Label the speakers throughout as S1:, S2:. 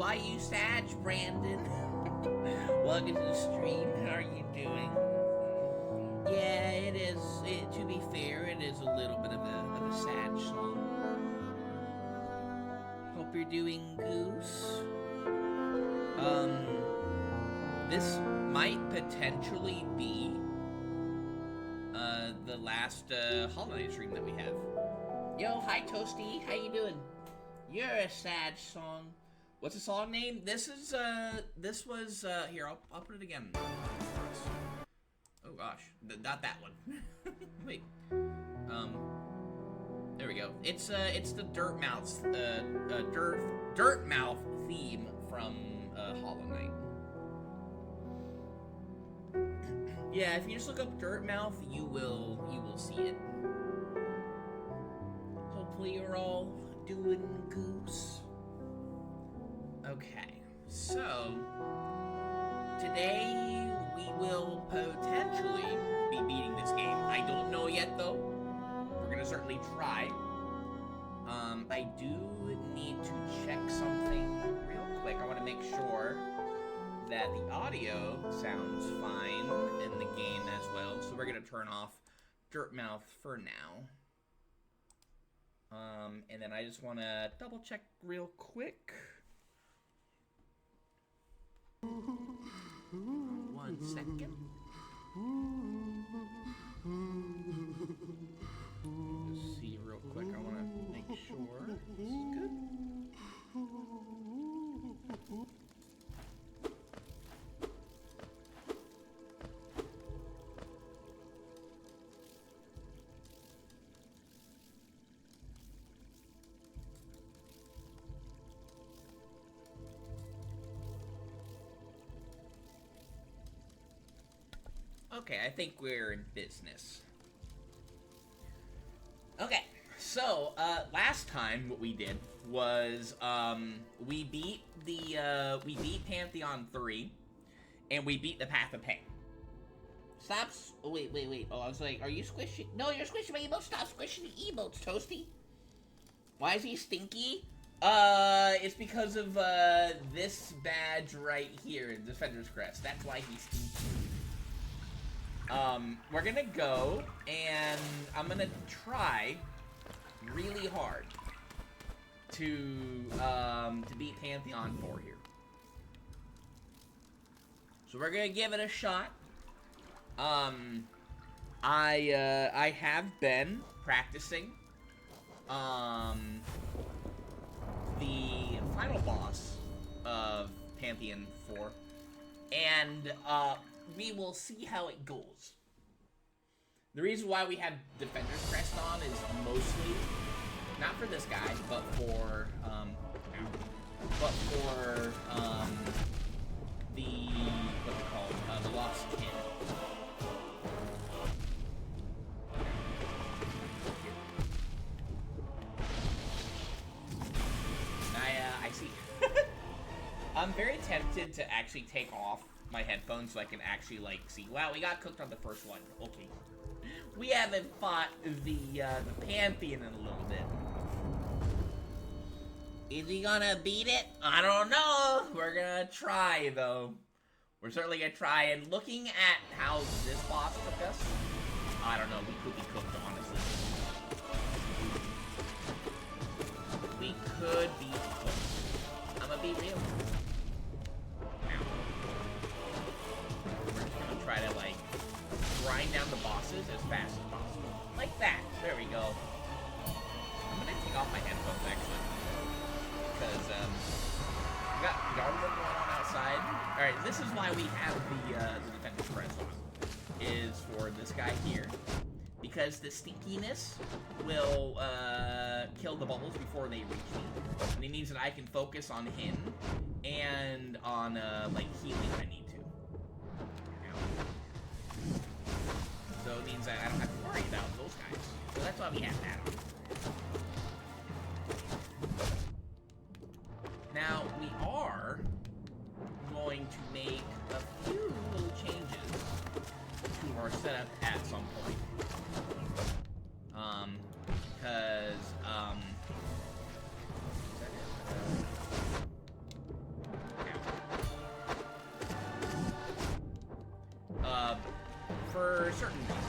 S1: Why you sad, Brandon? Welcome to the stream. How are you doing? Yeah, it is. To be fair, it is a little bit of a sad song. Hope you're doing, Goose. This might potentially be the last Hollow Knight stream that we have. Yo, hi Toasty, how you doing? You're a sad song. What's the song name? This was here. I'll put it again. Oh gosh, not that one. Wait. There we go. It's the Dirtmouth Dirtmouth theme from Hollow Knight. Yeah, if you just look up Dirtmouth, you will see it. Hopefully you're all doing goose. Okay, so today we will potentially be beating this game. I don't know yet though. We're gonna certainly try. I do need to check something real quick. I want to make sure that the audio sounds fine in the game as well. So we're gonna turn off Dirtmouth for now. And then I just want to double check real quick. 1 second. Just see real quick. I want to make sure this is good. Okay, I think we're in business. Okay, so last time what we did was we beat Pantheon 3, and we beat the Path of Pain. Stop! Oh, wait. Oh, I was like, are you squishing? No, you're squishing my emotes. Stop squishing the emotes, Toasty. Why is he stinky? It's because of this badge right here, Defender's Crest. That's why he's stinky. We're gonna go, and I'm gonna try really hard to beat Pantheon 4 here. So we're gonna give it a shot. I have been practicing, the final boss of Pantheon 4, and, we will see how it goes. The reason why we have Defender's Crest on is mostly, not for this guy, but for, the, what's it called, the Lost Kid. I see. I'm very tempted to actually take off my headphones so I can actually, like, see. Wow, we got cooked on the first one. Okay. We haven't fought the Pantheon in a little bit. Is he gonna beat it? I don't know. We're gonna try, though. We're certainly gonna try. And looking at how this boss took us, I don't know. We could be cooked, honestly. We could be cooked. I'm gonna be real. Try to, like, grind down the bosses as fast as possible. Like that. There we go. I'm gonna take off my headphones, actually. Because, we got Yardwork going on outside. Alright, this is why we have the Defender's Crest on. Is for this guy here. Because the stinkiness will, kill the bubbles before they reach me. And it means that I can focus on him and on, like, healing if I need to. So it means that I don't have to worry about those guys. So that's why we have that on. Now, we are going to make a few little changes to our setup at some point. Because, for certain reasons.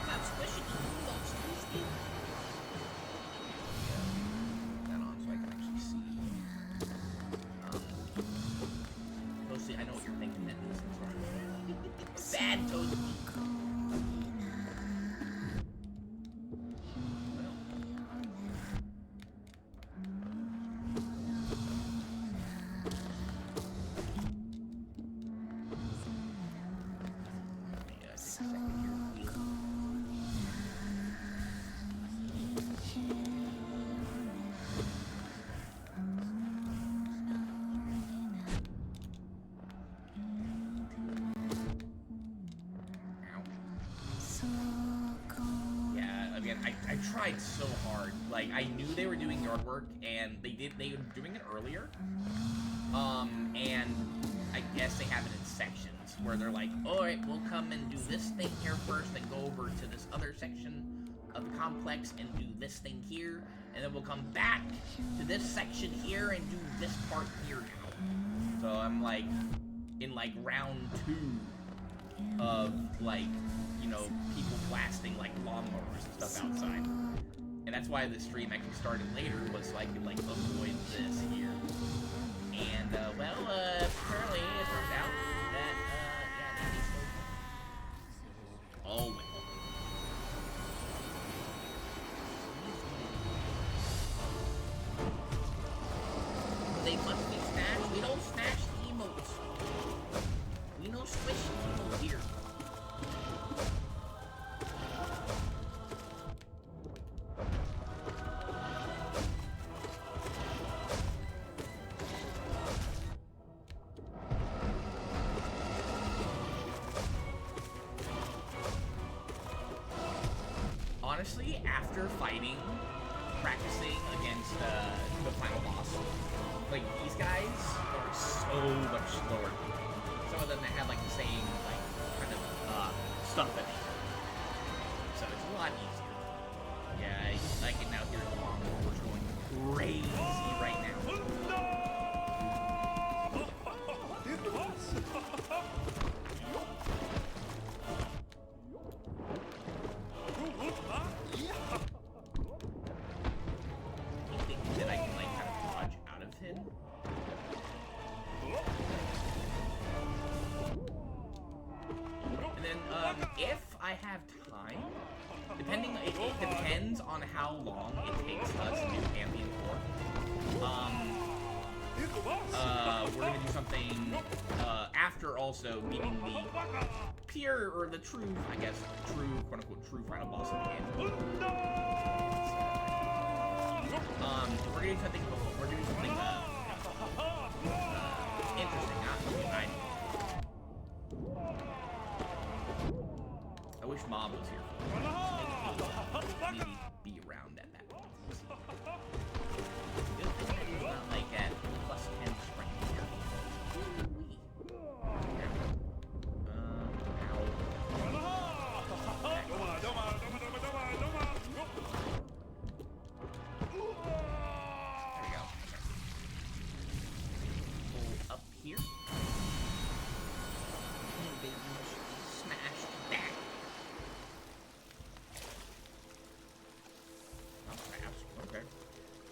S1: Not squishy. Not squishy. That on so I can actually see. Mostly, I know what you're thinking. That is bad Toasty. I tried so hard. Like, I knew they were doing yard work, and they were doing it earlier. And I guess they have it in sections, where they're like, alright, we'll come and do this thing here first, then go over to this other section of the complex and do this thing here, and then we'll come back to this section here and do this part here now. So I'm like, in like round 2 of like, you know, people blasting like lawnmowers and stuff outside. And that's why the stream actually started later, was so I could like avoid this here. And well, apparently it turned out that yeah, Andy's oh well. They must be smashed. We don't smash emotes. We no squish emotes here. Honestly, after practicing against the final boss, like, these guys are so much slower. Some of them that have, like, the same, like, kind of, stuff in it. So it's a lot easier. Yeah, I can now hear the lawnmowers going crazy right now. That I can like kind of dodge out of him. And then if I have time, it depends on how long it takes us to do Pantheon 4. We're gonna do something after also beating the pure, or the true, I guess, quote unquote true final boss of the game. We're gonna do something cool. We're gonna do something interesting, not something I wish Mob was here for me. Maybe be around at that point. Good thing that he's not like at +10 strength here. Here. Smash that. Oh, perhaps. Okay.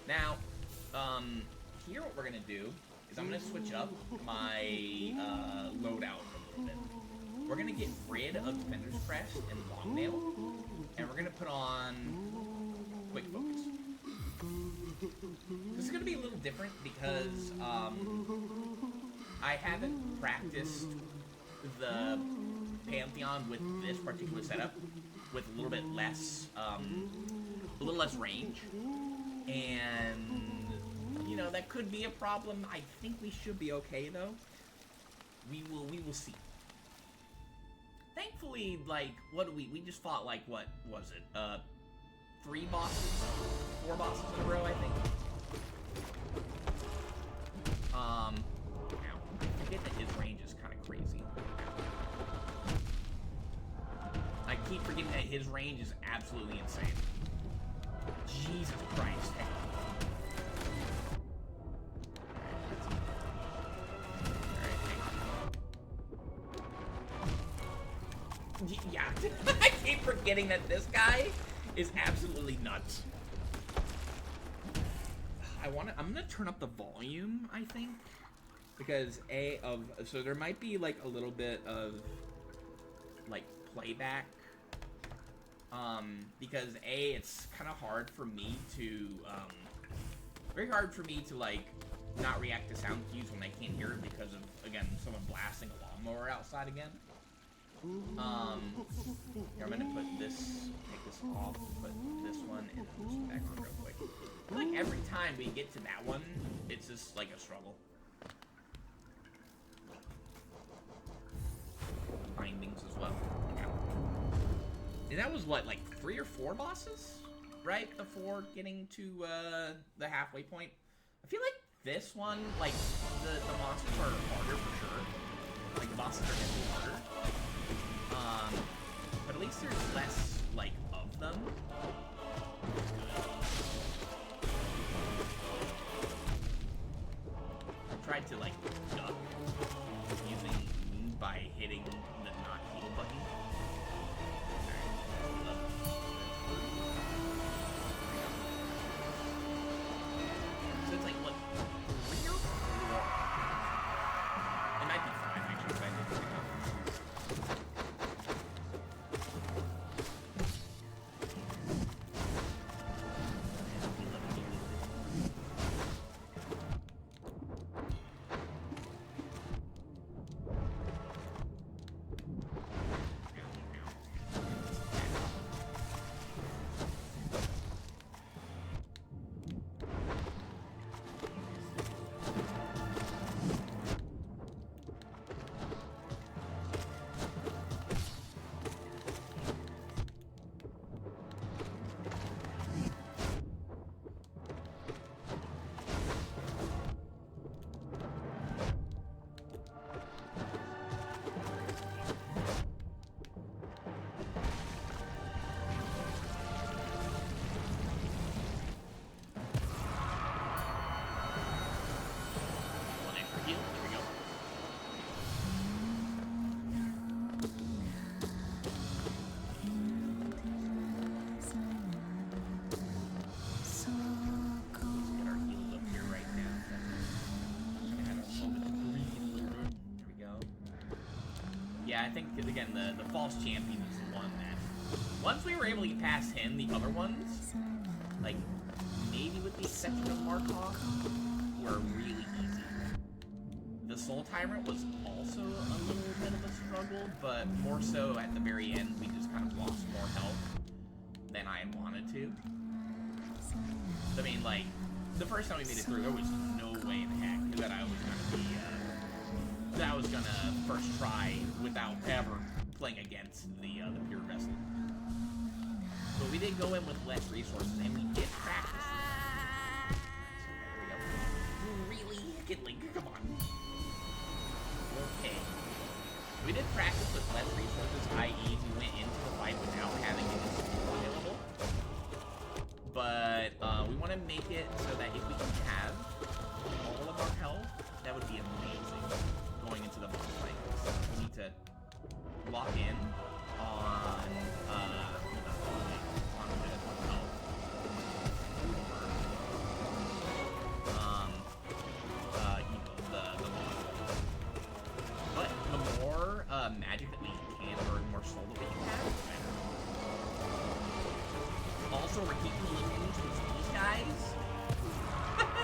S1: Now, here what we're gonna do is I'm gonna switch up my loadout a little bit. We're gonna get rid of Defender's Crest and Longnail, and we're gonna put on Quick Focus. This is gonna be a little different because I haven't practiced the Pantheon with this particular setup, with a little bit less, range, and you know that could be a problem. I think we should be okay though. We will see. Thankfully, like, we just fought like, what was it? 4 bosses in a row, I think. I forget that his range is kind of crazy. I keep forgetting that his range is absolutely insane. Jesus Christ. Alright. Yeah, I keep forgetting that this guy is absolutely nuts. I'm gonna turn up the volume, I think, because so there might be like a little bit of like playback, because it's kind of hard for me to, very hard for me to like not react to sound cues when I can't hear it because of, again, someone blasting a lawnmower outside again. Here, I'm gonna take this off, put this one, and put this back on real quick. I feel like every time we get to that one, it's just like a struggle. Bindings as well. Yeah. And that was what, like 3 or 4 bosses, right? Before getting to the halfway point. I feel like this one, like the monsters are harder for sure. Like the bosses are definitely harder. But at least there's less, like, of them. I tried to, like, duck using wound by hitting the not heal button. So it's like, what, 3 or 4? It might be 5, actually, if I did pick up. Yeah, I think, again, the false champion is the one that, once we were able to get past him, the other ones, like, maybe with the exception of Markov, were really easy. The Soul Tyrant was also a little bit of a struggle, but more so at the very end, we just kind of lost more health than I had wanted to. I mean, like, the first time we made it through, there was no way in heck that I was gonna be, that I was gonna first try without ever playing against the pure vessel. But we did go in with less resources, and we did practice. So there we go. Really? Gitling, come on. Okay. We did practice with less resources, i.e. we went into the fight without having it available. But we want to make it so that if we can have all of our health, that would be amazing going into the boss fight. So we need to lock in on the health. The model. But the more magic that we can, or more soul that we can have, the better. Also, we're keeping looking towards these guys.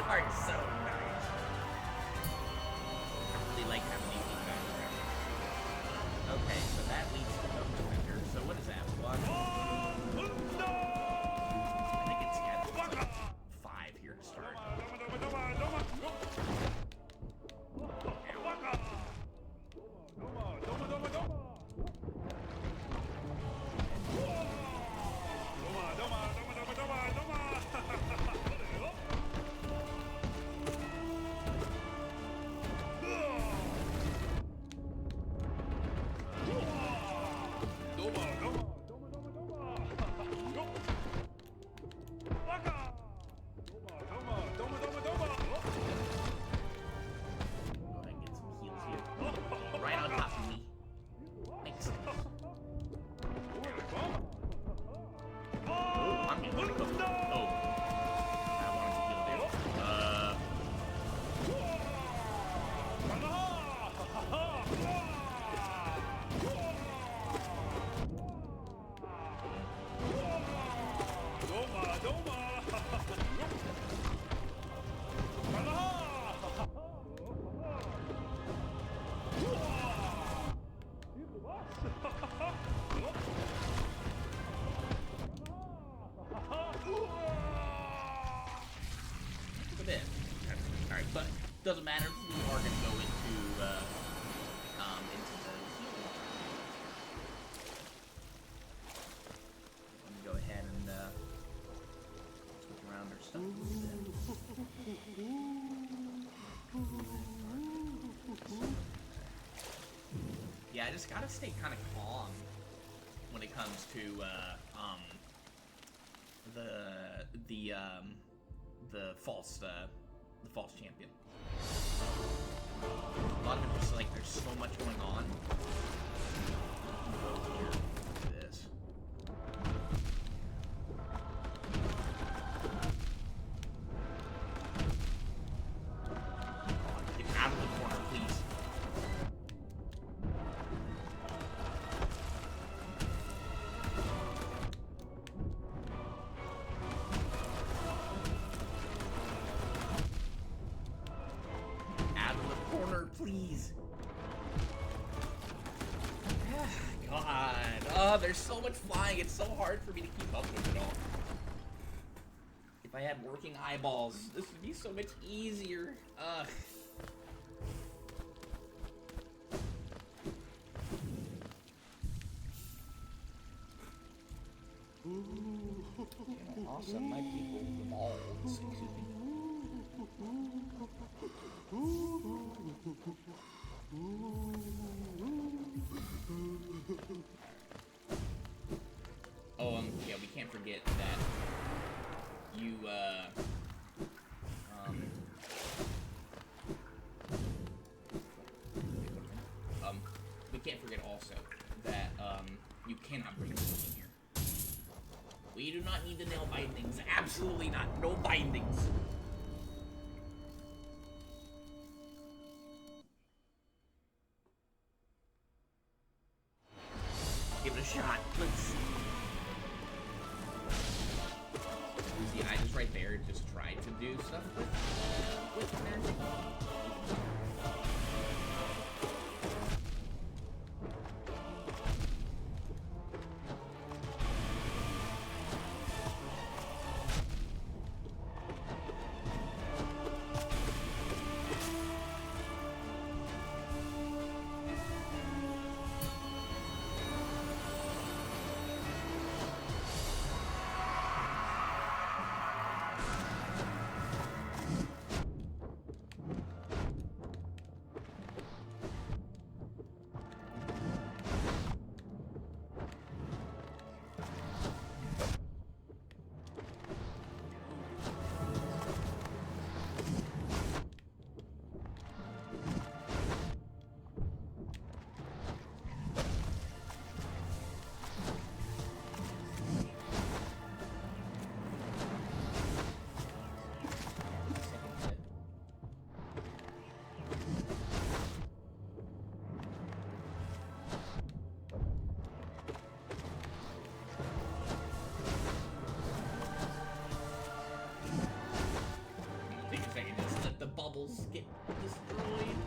S1: Are so nice. I really like having these guys around. Okay, so that leads to the defender. So what is that? 1? I think it's, yeah, like 5 here to start. Doesn't matter if we are gonna go into the let me go ahead and switch around our stuff a little bit. Yeah, I just gotta stay kind of calm when it comes to the false champion. A lot of it just like there's so much going on. Go here, this. Get out of the corner, please. Please. God. Oh, there's so much flying. It's so hard for me to keep up with it all. If I had working eyeballs, this would be so much easier. Ugh. Awesome, my people, the balls. Excuse me. Oh, yeah, we can't forget that you, we can't forget also that, you cannot bring this in here. We do not need the nail bindings. Absolutely not. No bindings. Give it a shot. Let's see. See, I just right there just tried to do stuff with magic. Bubbles get destroyed.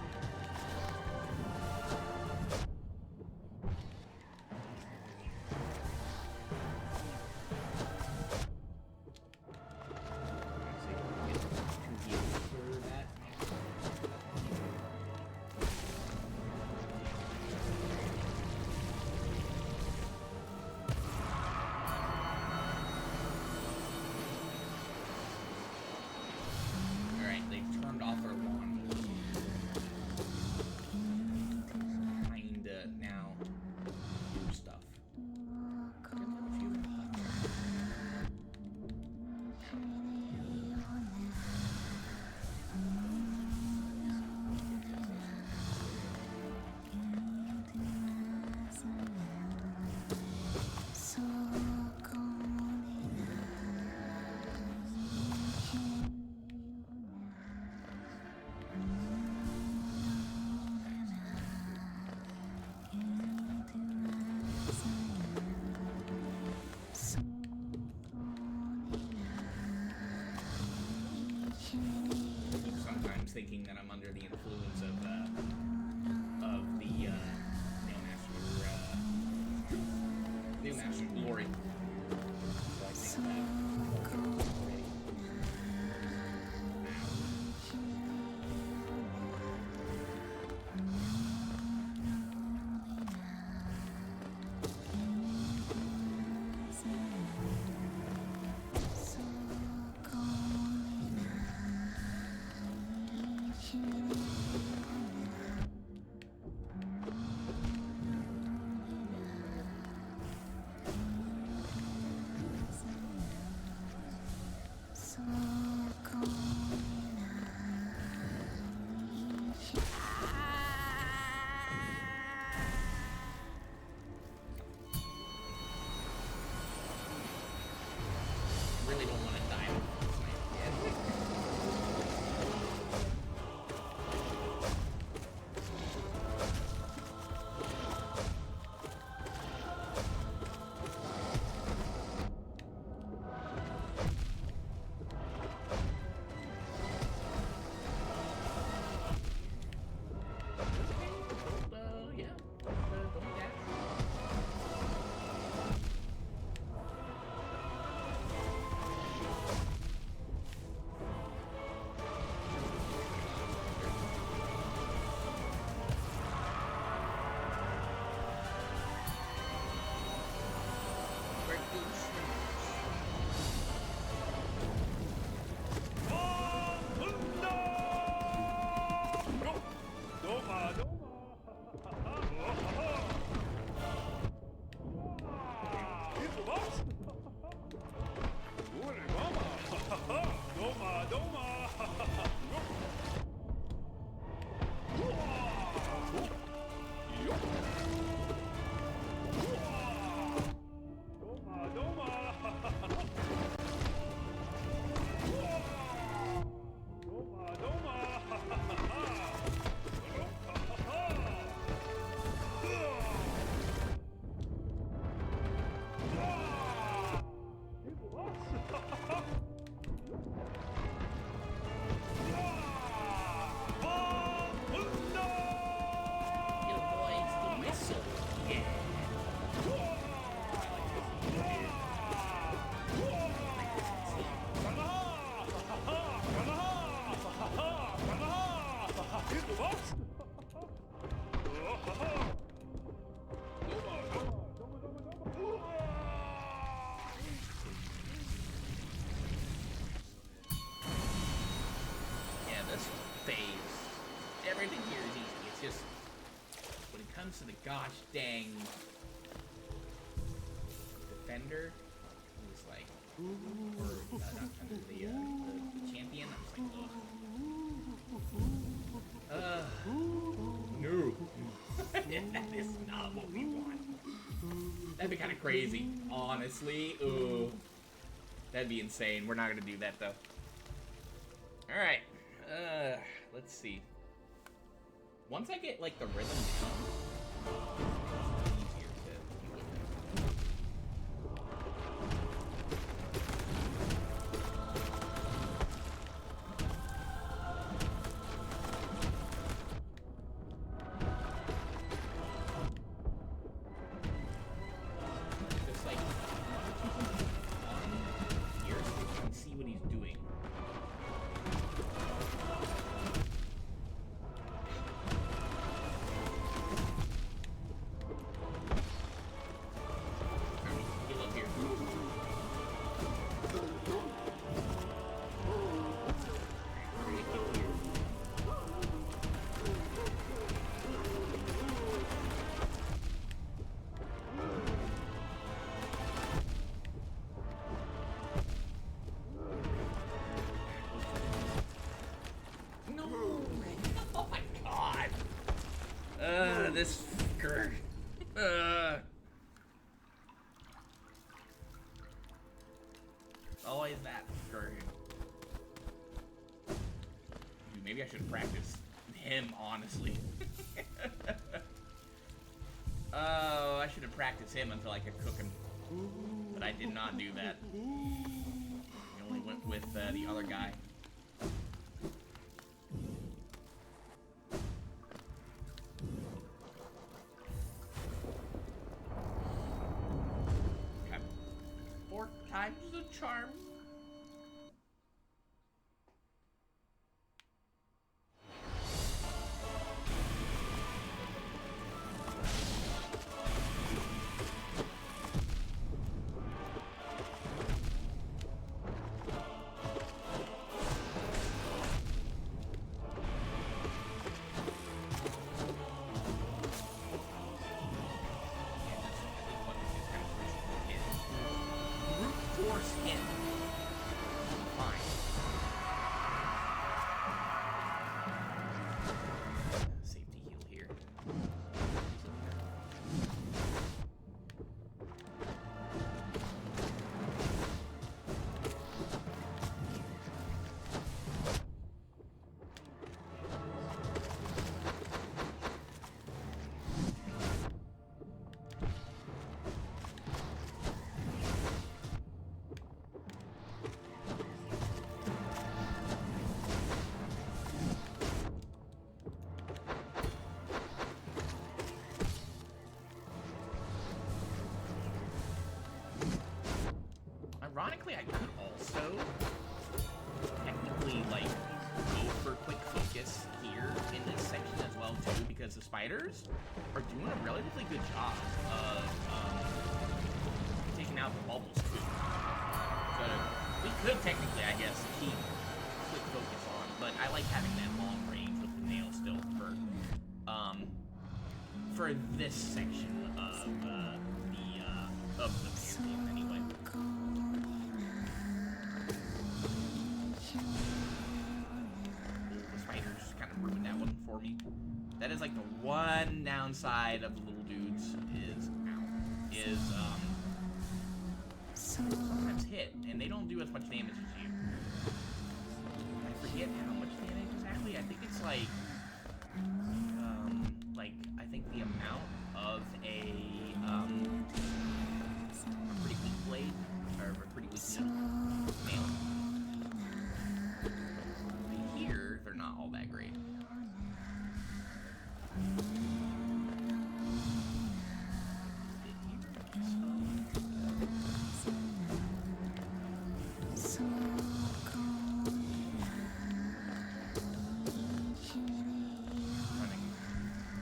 S1: Thinking that I'm under the influence of the Nail Master Glory. So I think everything here is easy. It's just when it comes to the gosh dang defender, who's like, or not defender, the champion. I'm just like, no. That is not what we want. That'd be kind of crazy, honestly. Ooh, that'd be insane. We're not gonna do that though. All right, let's see. Once I get like the rhythm down, it's easier to deal with it. Just like on here, so you can see what he's doing. This fucker. Always that fucker. Dude, maybe I should practice him, honestly. Oh, I should have practiced him until I could cook him. But I did not do that. I only went with the other guy. Times the charm. Skin. Fine. Safety heal here. Ironically, I could also technically, like, go for quick focus here in this section as well, too, because the spiders are doing a relatively good job of taking out the bubbles, too. So we could technically, I guess, keep quick focus on, but I like having that long range with the nail still for this section of the campaign, anyway. Ruined that one for me. That is like the one downside of the little dudes is sometimes hit and they don't do as much damage as you. I forget how much damage exactly. I think it's like I think the amount of a pretty weak blade or a pretty weak nail. Here they're not all that great.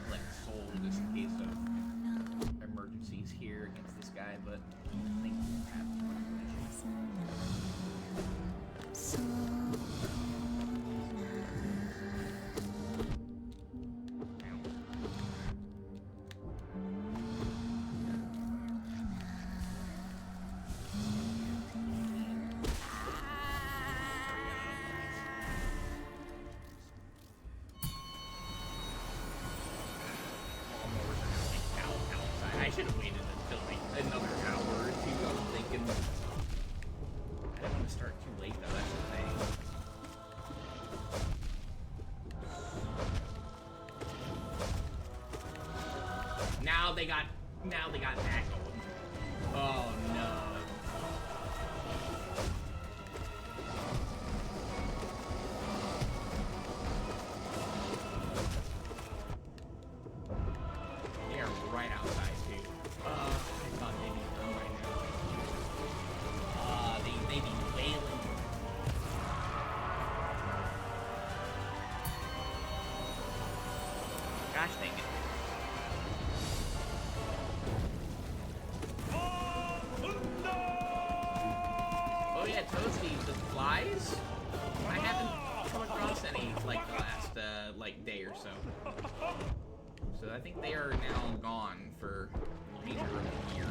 S1: Collect soul just in case of now they got that going. Oh no. They are right outside too. I thought they'd be done right now. They be wailing. Gosh dang it. Oh yeah, Toasty, the flies? I haven't come across any, like, the last, like, day or so. So I think they are now gone for the remainder of the year.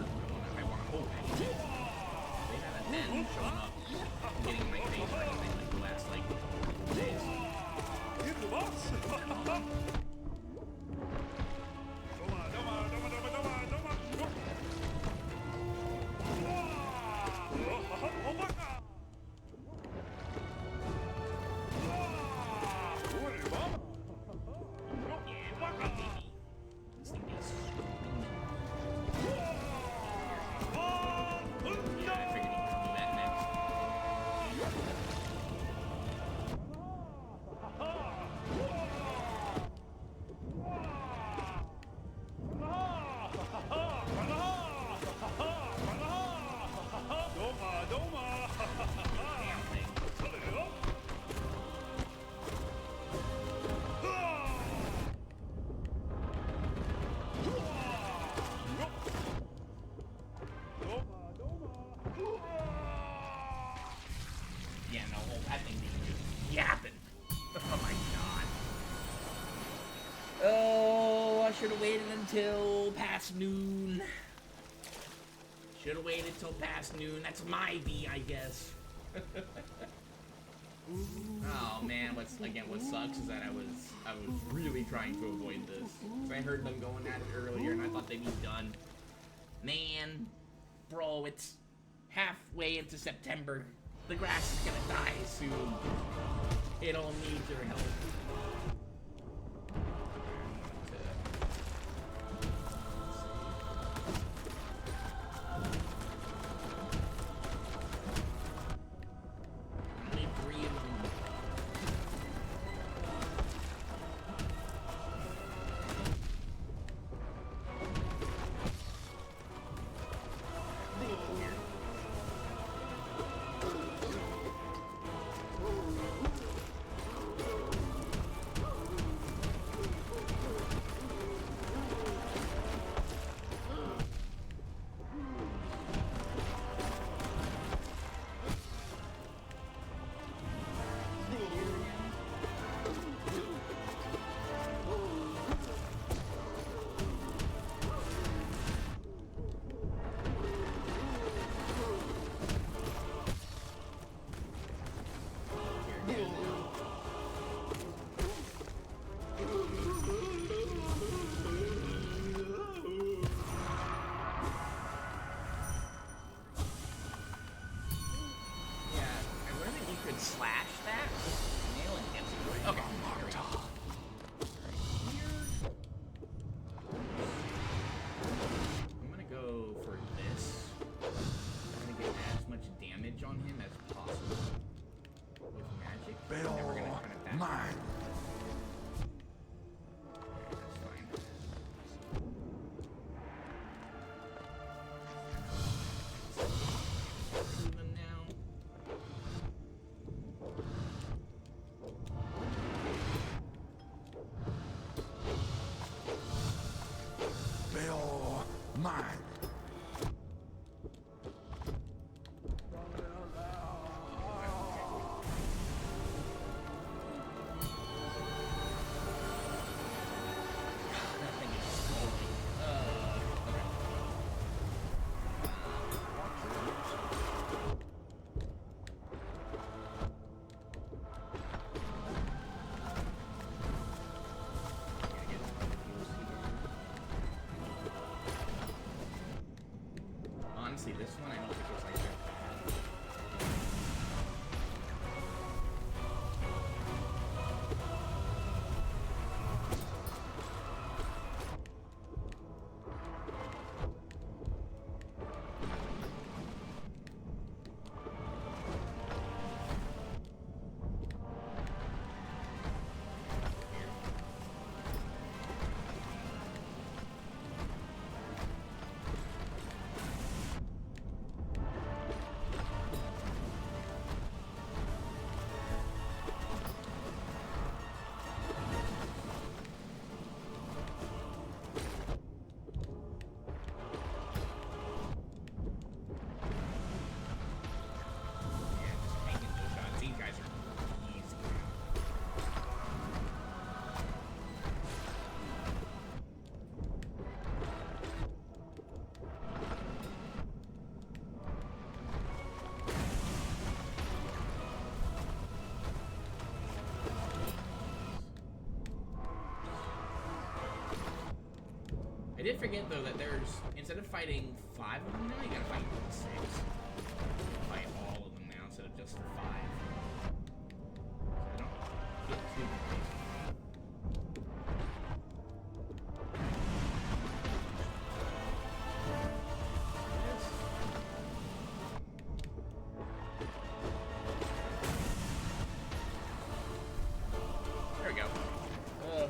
S1: I want to hope, actually. They haven't been showing up and getting in my face or anything, like, the last, like, days. Yeah, no, that thing is just yapping. Oh my god. Oh, I should have waited until past noon. Should have waited till past noon. That's my V, I guess. Oh man, what sucks is that I was really trying to avoid this. So I heard them going at it earlier and I thought they'd be done. Man, bro, it's halfway into September. The grass is gonna die soon. It'll need your help. Only 3 of them. I did forget though that there's, instead of fighting 5 of them now, you gotta fight 6. Fight all of them now instead of just the 5. So I don't get too confused. There we go. Ugh.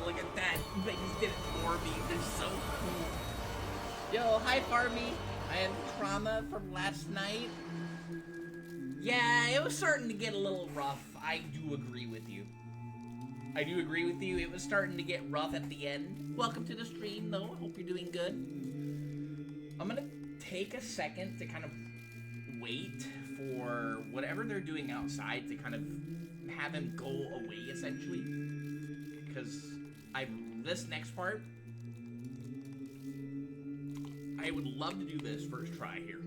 S1: Look at that. They just did it for me. They're so cool. Yo, hi, Farmy. I had trauma from last night. Yeah, it was starting to get a little rough. I do agree with you. It was starting to get rough at the end. Welcome to the stream, though. I hope you're doing good. I'm gonna take a second to kind of wait for whatever they're doing outside to kind of have him go away, essentially. Because this next part, I would love to do this first try here.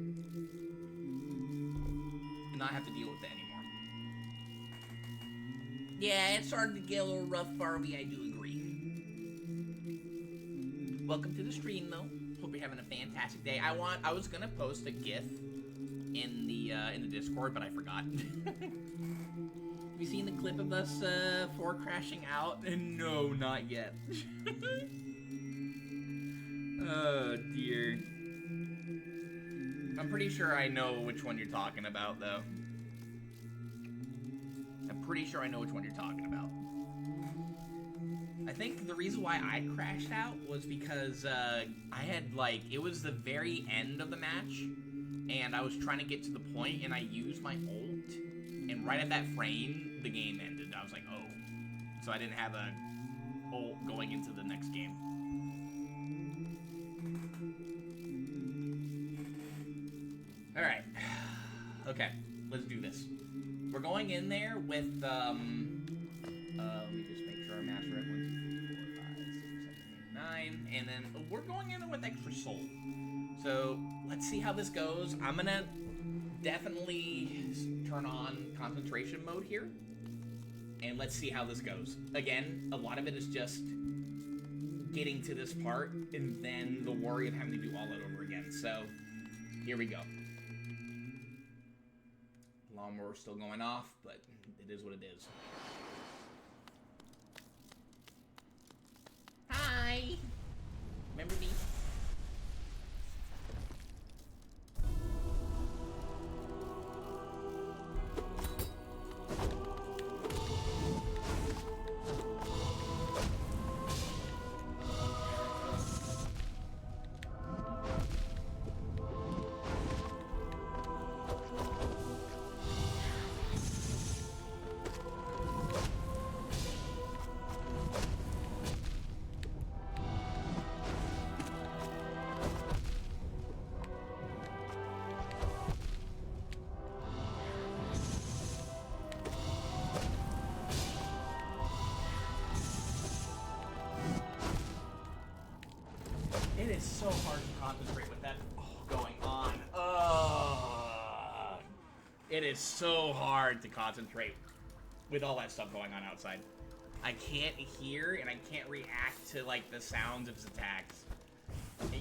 S1: And not have to deal with it anymore. Yeah, it's starting to get a little rough, Barbie, I do agree. Welcome to the stream, though. Hope you're having a fantastic day. I was gonna post a GIF in the Discord, but I forgot. Have you seen the clip of us for crashing out? And no, not yet. Oh dear. I'm pretty sure I know which one you're talking about, though. I'm pretty sure I know which one you're talking about. I think the reason why I crashed out was because I had, like, it was the very end of the match, and I was trying to get to the point, and I used my ult, and right at that frame, the game ended. I was like, oh. So I didn't have a ult going into the next game. Alright. Okay, let's do this. We're going in there with, let me just make sure our maps are at 1, 2, 3, 4, 5, 6, 7, 8, 9, and then we're going in there with extra soul. So let's see how this goes. I'm gonna definitely turn on concentration mode here. And let's see how this goes. Again, a lot of it is just getting to this part, and then the worry of having to do all that over again. So, here we go. Lawnmower's still going off, but it is what it is. Hi! Remember me? It is so hard to concentrate with that going on. It is so hard to concentrate with all that stuff going on outside. I can't hear and I can't react to like the sounds of his attacks.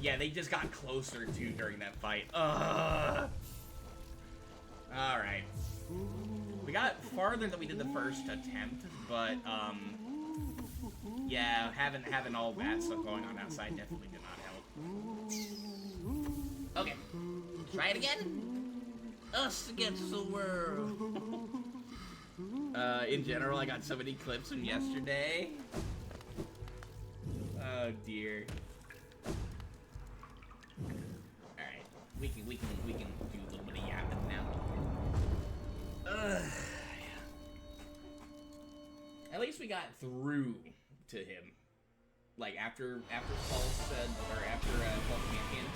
S1: Yeah, they just got closer too during that fight. Alright. We got farther than we did the first attempt, but yeah, having all that stuff going on outside definitely did not help. Okay, try it again. Us against the world. In general, I got so many clips from yesterday. Oh dear. All right, we can do a little bit of yapping now. At least we got through to him. Like after Pulse said, or after Pulse Champion,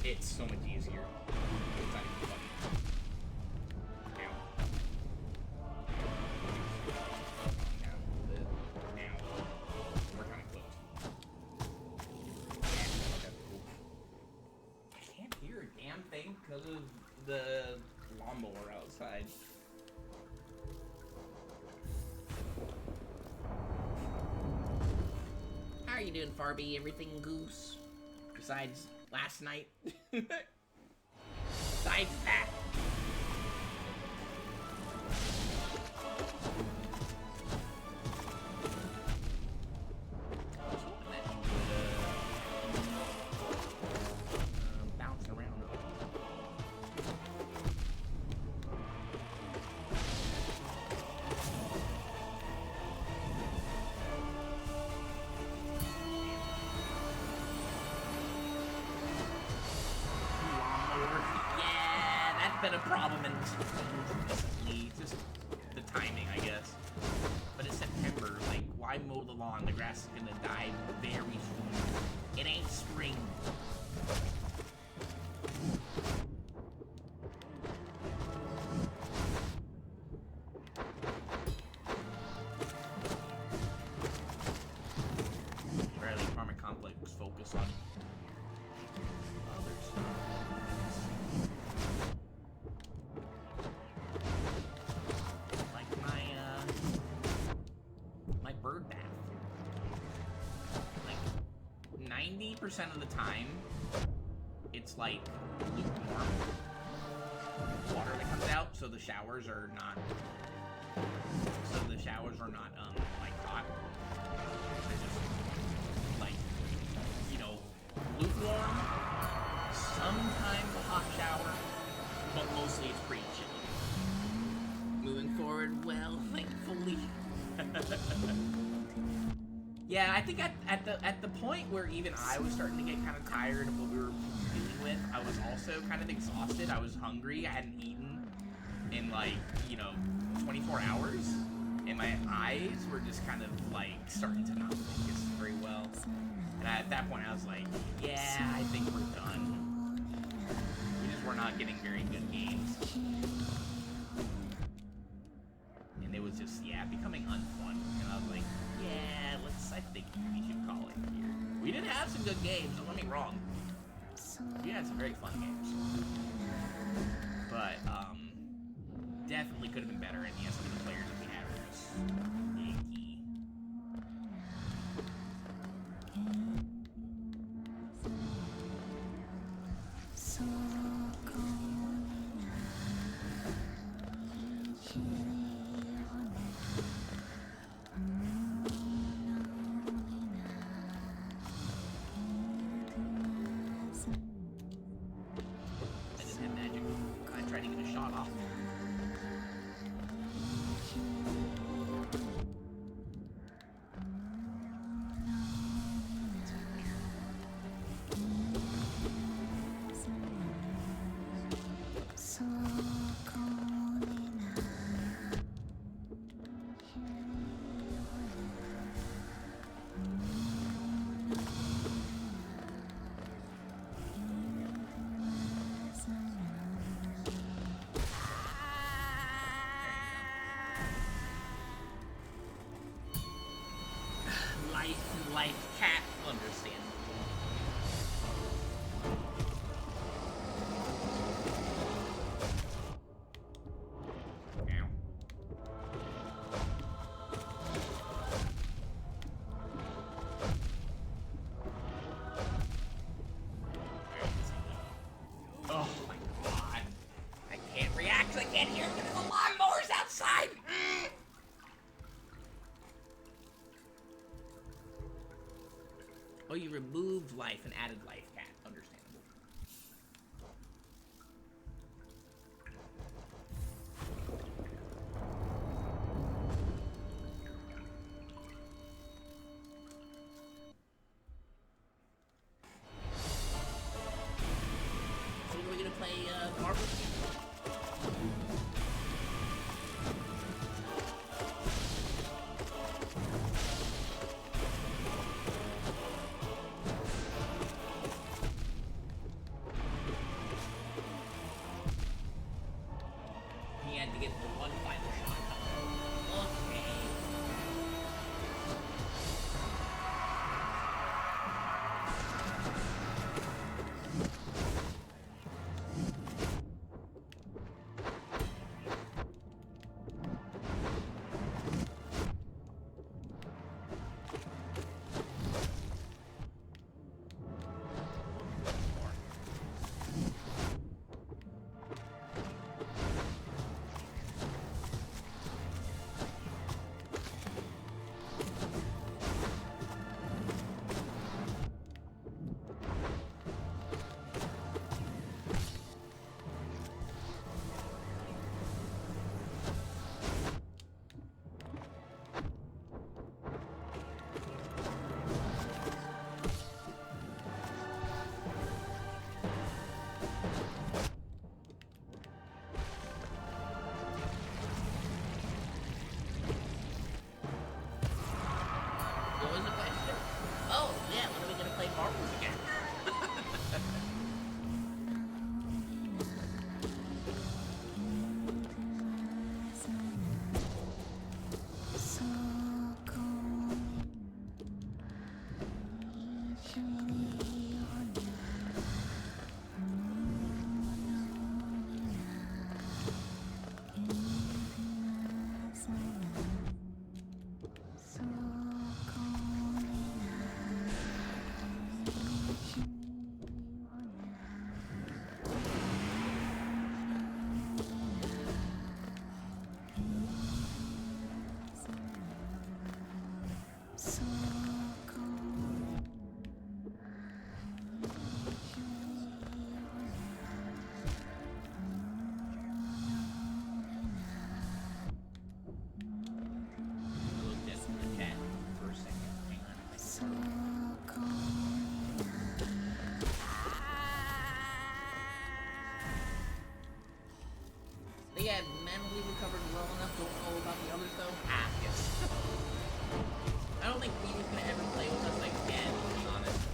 S1: it's so much easier. It's not even funny. Now. Now. We're kind of close. Okay, cool. I can't hear a damn thing because of the lawnmower outside. How are you doing, Farby? Everything goose? Besides last night? Besides that. Bounce around. Been a problem in recently, just the timing, I guess. But it's September, like, why mow the lawn? The grass is gonna die very soon. It ain't spring. Rarely Farming Complex focus on other stuff. Bird bath. Like 90% of the time, it's like lukewarm water that comes out, so the showers are not. Like hot. They're just like, you know, lukewarm. Sometimes a hot shower, but mostly it's pretty chilly. Moving forward, well, thankfully. Yeah, I think at the point where even I was starting to get kind of tired of what we were dealing with, I was also kind of exhausted. I was hungry. I hadn't eaten in like, 24 hours. And my eyes were just kind of like starting to not focus very well. And at that point I was like, yeah, I think we're done. We just were not getting very good games. And it was just, becoming unfun. And I was like, I think we should call it here. We did have some good games, don't get me wrong. We had some very fun games. But definitely could have been better. And yes, the players that we had were just yanky. I didn't have magic. I tried to get a shot off. Life cat, understandable. Ow. Oh my god. I can't react, I can't hear because the lawnmower's outside! Oh, you removed life and added life cat. Understandable. So are we gonna play Marvel? He had to get the one final shot. Okay. What was the question? Oh, yeah, when are we gonna play Marvels again? Yeah, mentally recovered well enough. Don't know about the others though. Ah, yes. I don't think Wii was gonna ever play with us again, to be honest.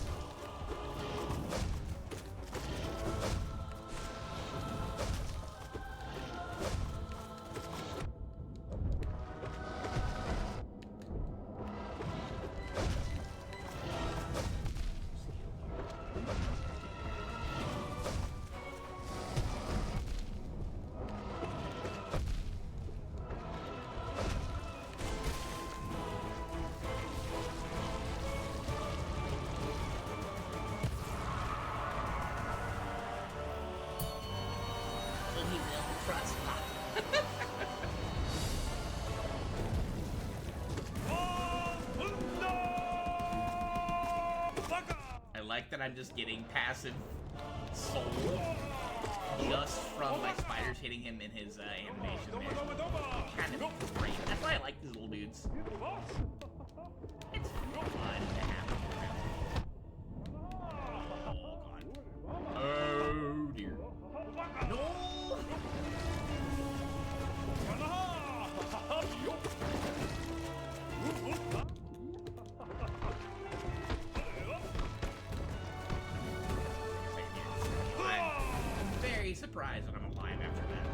S1: I'm just getting passive soul just from my spiders hitting him in his animation there. Kind of great. That's why I like these little dudes. It's fun to have them around. Oh, God. Oh, dear. No! I'm very surprised that I'm alive after that.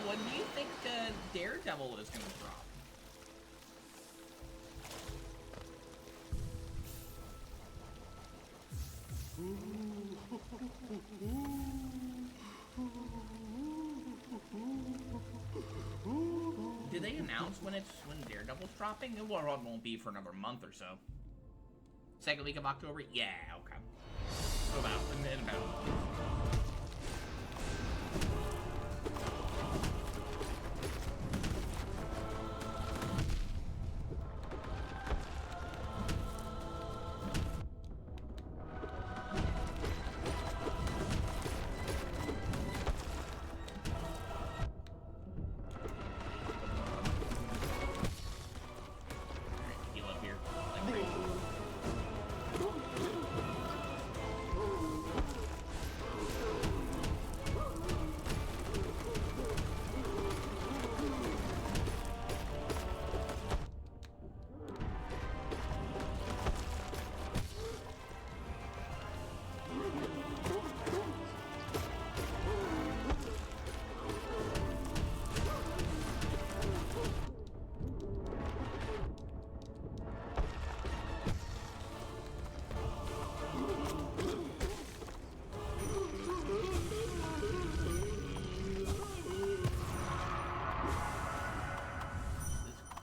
S1: When do you think Daredevil is going to drop? Did they announce when Daredevil's dropping? It won't be for another month or so. Second week of October? Yeah, okay. So about in about a month.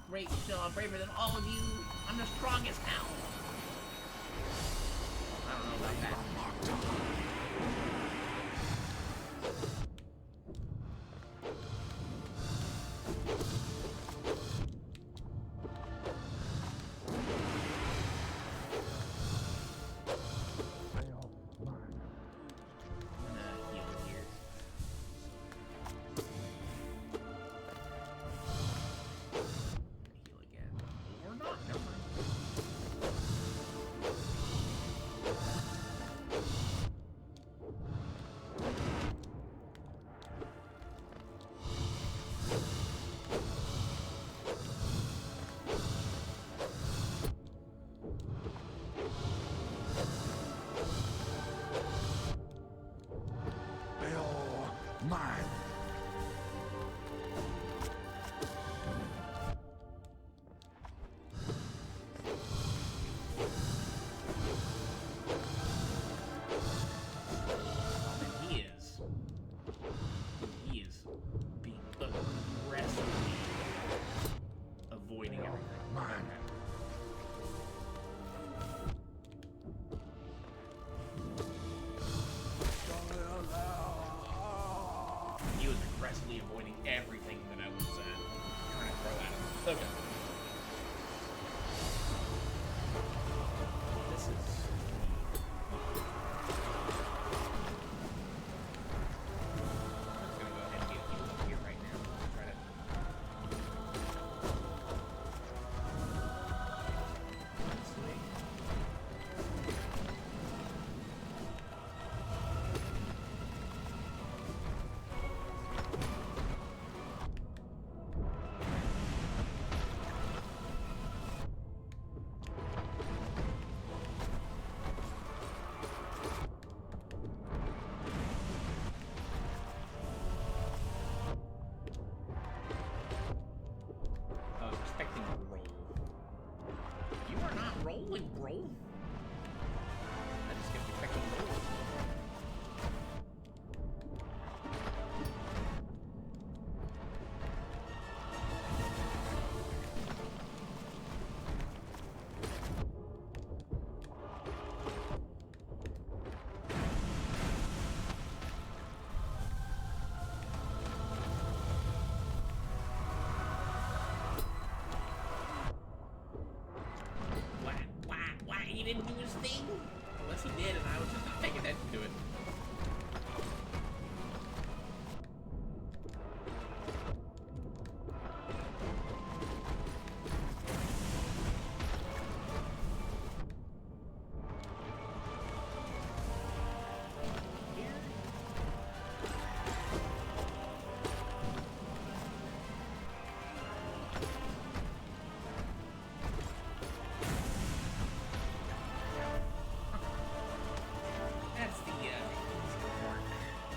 S1: Great show, I'm braver than all of you. I'm the strongest now. I don't know about that. Avoiding everything that I was trying to throw at him. Okay. This is... I'm just gonna go ahead and get you up here right now. Try to... rolling, bro. I just kept expecting rolling. Why he didn't do his thing? Unless he did and I was just not paying attention to it. That's the easy part.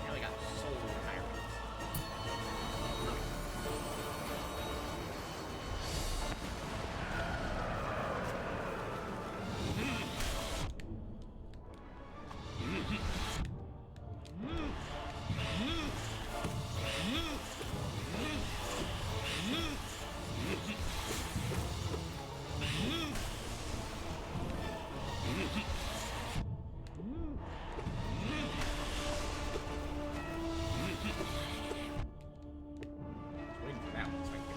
S1: Now we got soul tyrants. Waiting for that one so I can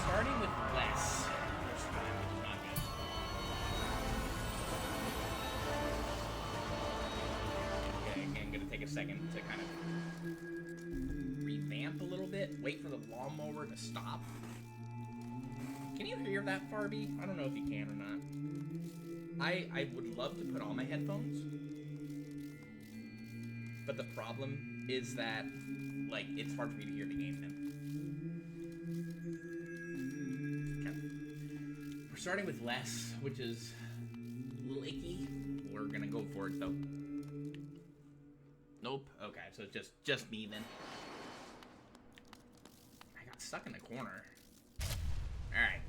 S1: starting with less this time, which is not good. Okay, again, gonna take a second to kind of revamp a little bit, wait for the lawnmower to stop. Can you hear that, Farby? I don't know if you can or not. I would love to put on my headphones, but the problem is that, like, it's hard for me to hear the game then. We're starting with less, which is a little icky. We're gonna go for it though. Nope. Okay, so it's just me then. I got stuck in the corner. All right.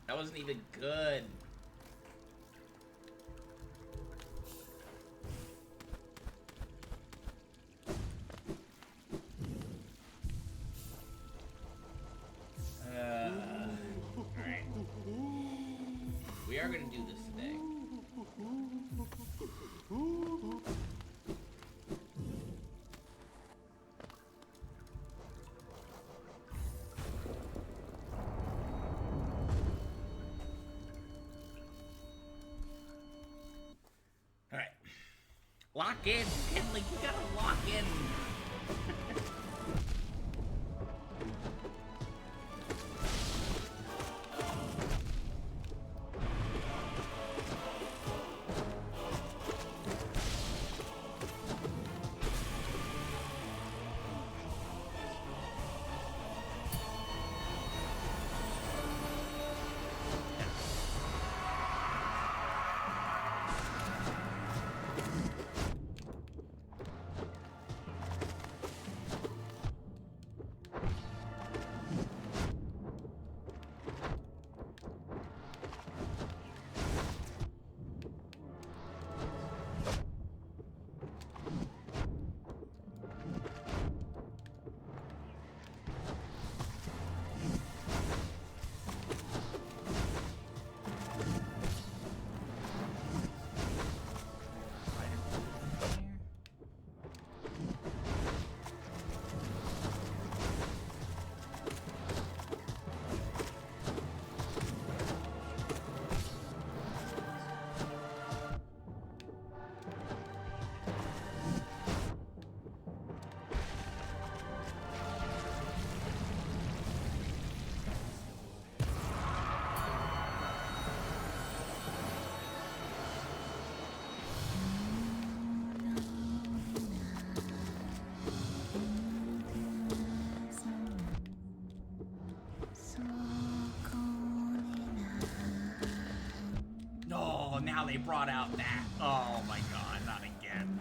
S1: That wasn't even good. Alright. We are gonna do this today. Alright. Lock in, Kinley, you gotta lock in. Oh, now they brought out that. Oh my god, not again.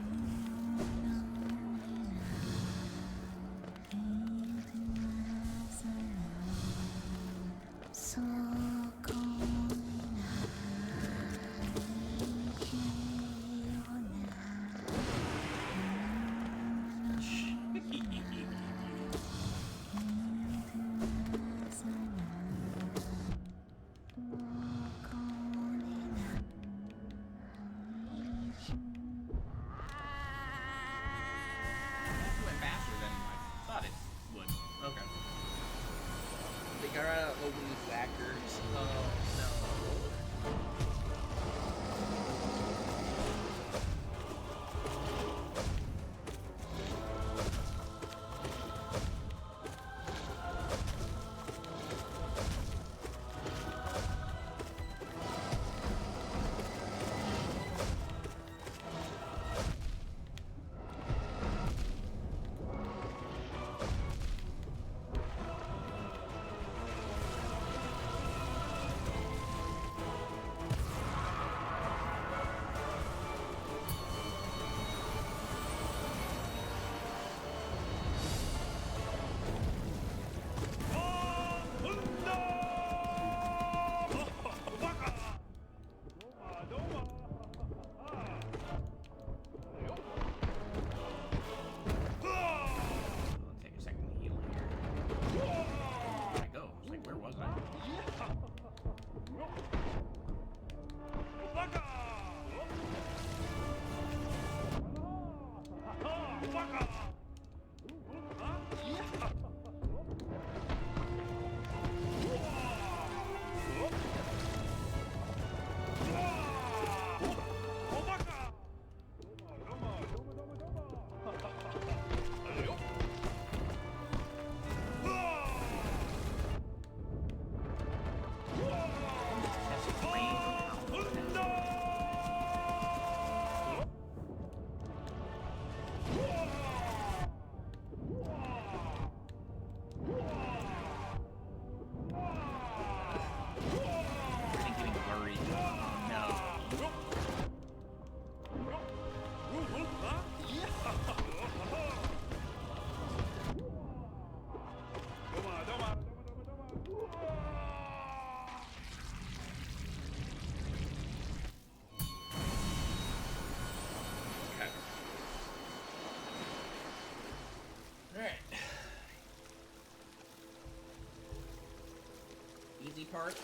S1: easy part.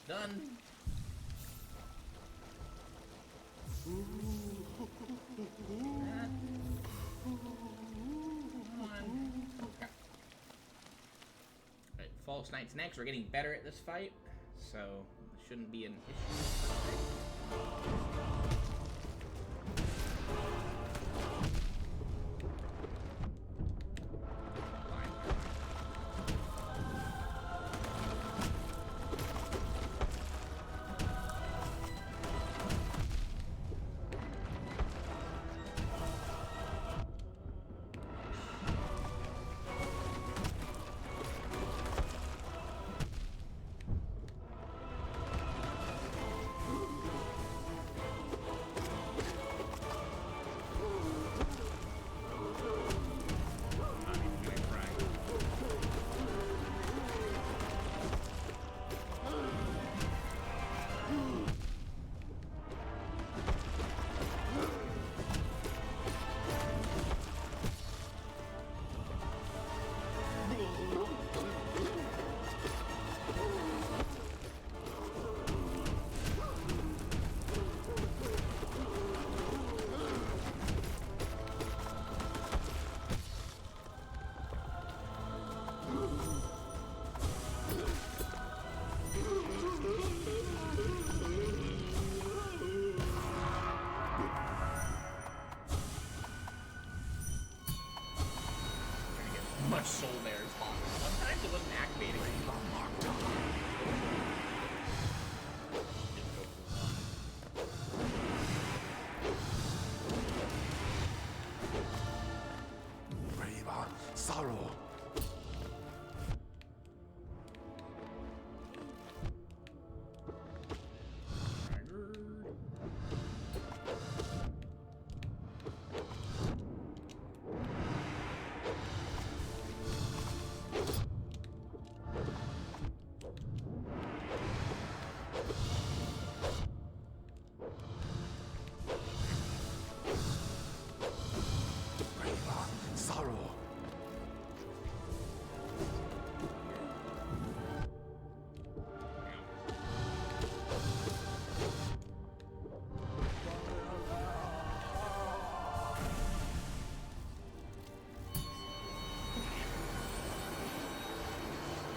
S1: Done. Come on. Okay. Alright, False Knight's next. We're getting better at this fight, so it shouldn't be an issue. Much soul there as possible. Sometimes it wasn't activating.
S2: Brave sorrow. Sorrow.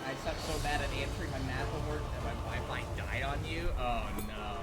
S1: I suck so bad at answering my math homework that my Wi-Fi died on you. Oh no.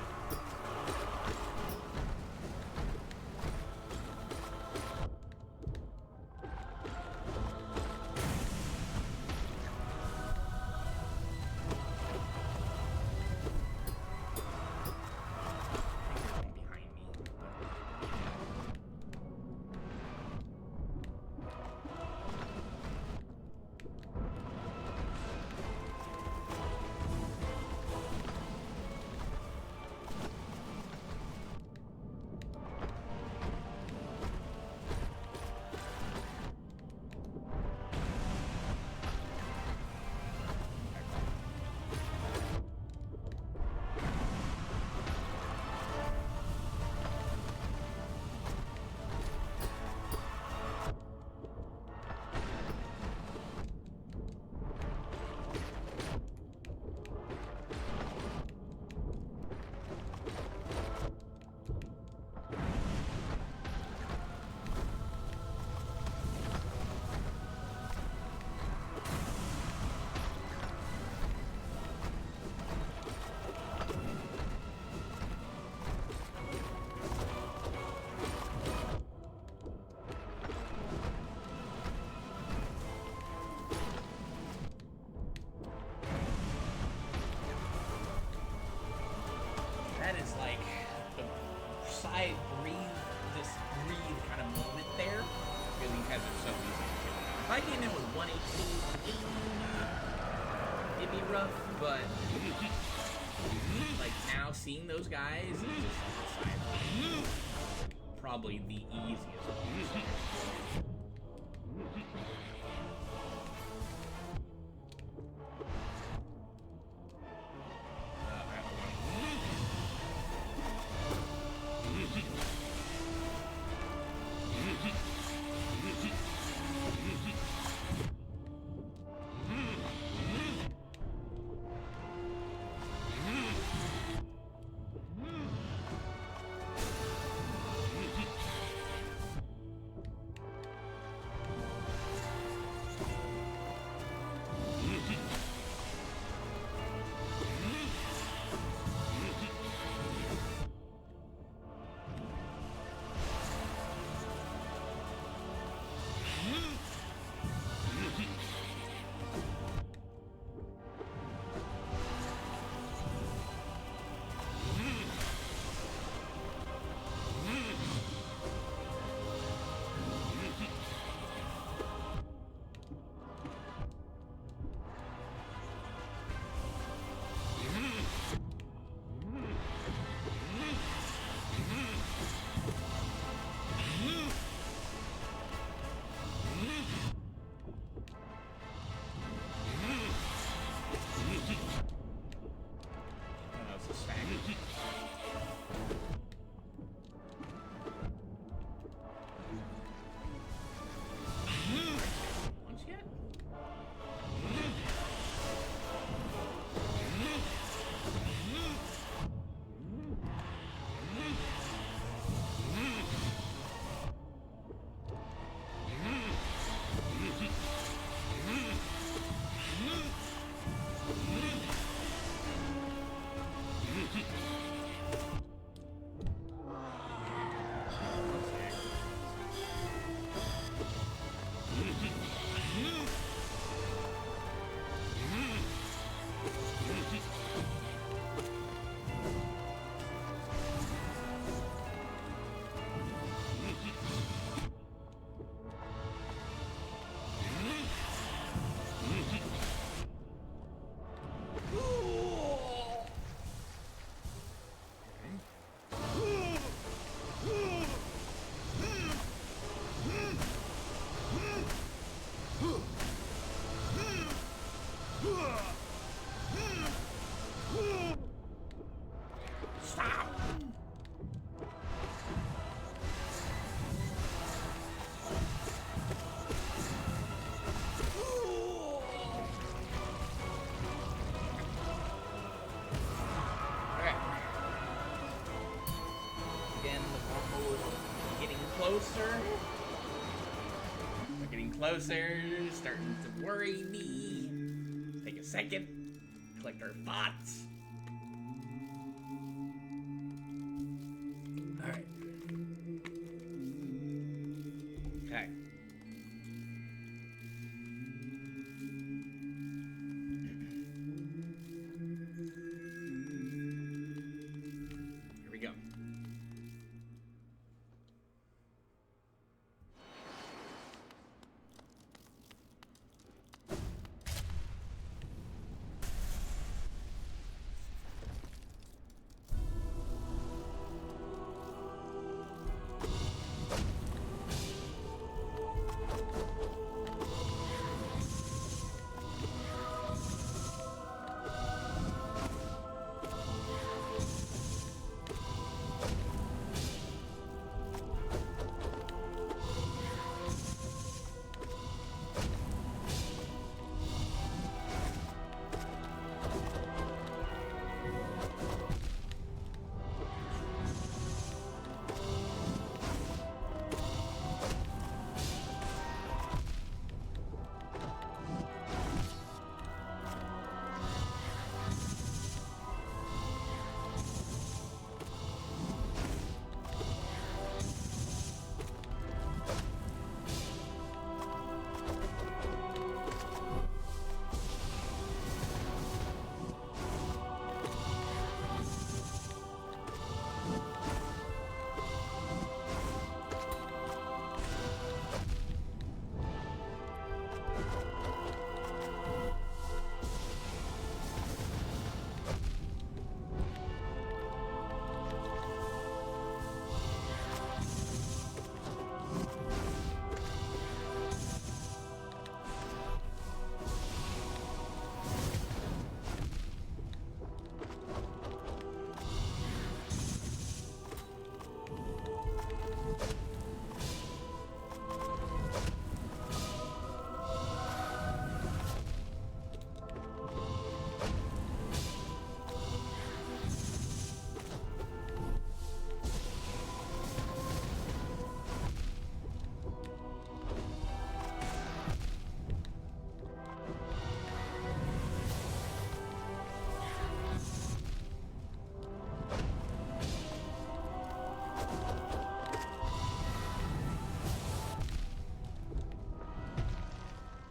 S1: That is like the side breathe kind of moment there. Because these guys are so easy to kill. If I came in with 1 HP, it'd be rough, but like now seeing those guys is just probably the easiest one. Stop! Okay. Again, the rumble is getting closer. We're getting closer, starting to worry me. Take a second, collect our thoughts. Alright. Okay. Here we go.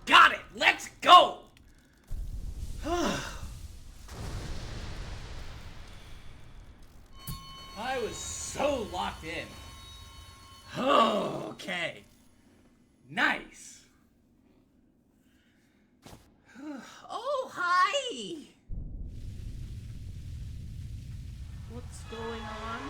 S1: Got it! Let's go! I was so locked in. Okay. Nice. Oh, hi! What's going on?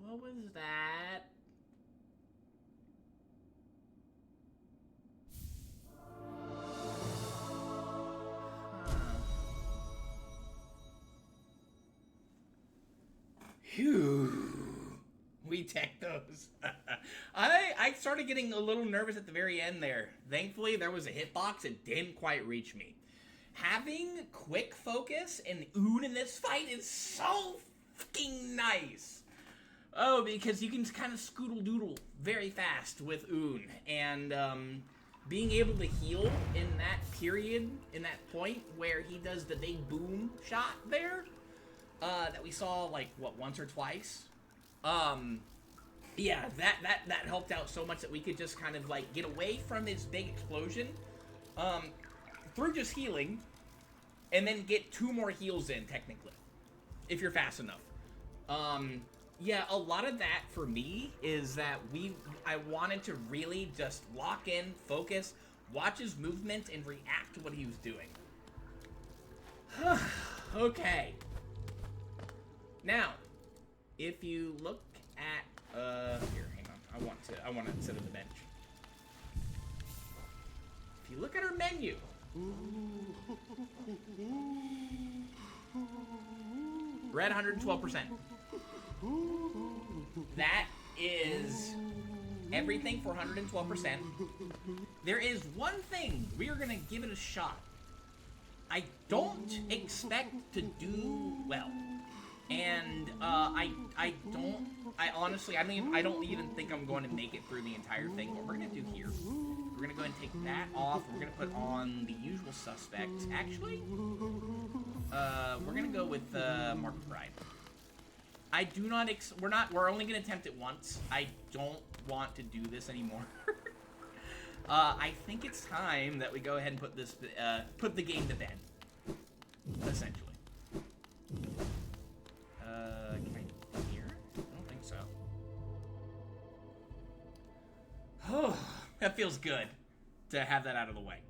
S1: What was that? Phew. We tech those. I started getting a little nervous at the very end there. Thankfully, there was a hitbox. It didn't quite reach me. Having quick focus and Oon in this fight is so fucking nice. Oh, because you can kind of scoodle doodle very fast with Oon. And being able to heal in that period, in that point where he does the big boom shot there, that we saw like what, once or twice. Yeah, that helped out so much that we could just kind of like get away from his big explosion, through just healing, and then get 2 more heals in technically, if you're fast enough. Yeah, a lot of that for me is that I wanted to really just lock in, focus, watch his movement, and react to what he was doing. Okay. Now, if you look at I want to sit on the bench. If you look at our menu, we're at 112%. That is everything for 112%. There is one thing we are gonna give it a shot. I don't expect to do well, and I honestly I don't even think I'm going to make it through the entire thing. What we're gonna do here, we're gonna go ahead and take that off. We're gonna put on the usual suspects. Actually, we're gonna go with Mark of Pride. I do not. We're only gonna attempt it once. I don't want to do this anymore. I think it's time that we go ahead and put this, put the game to bed. Essentially. Can I hear? I don't think so. Oh, that feels good to have that out of the way.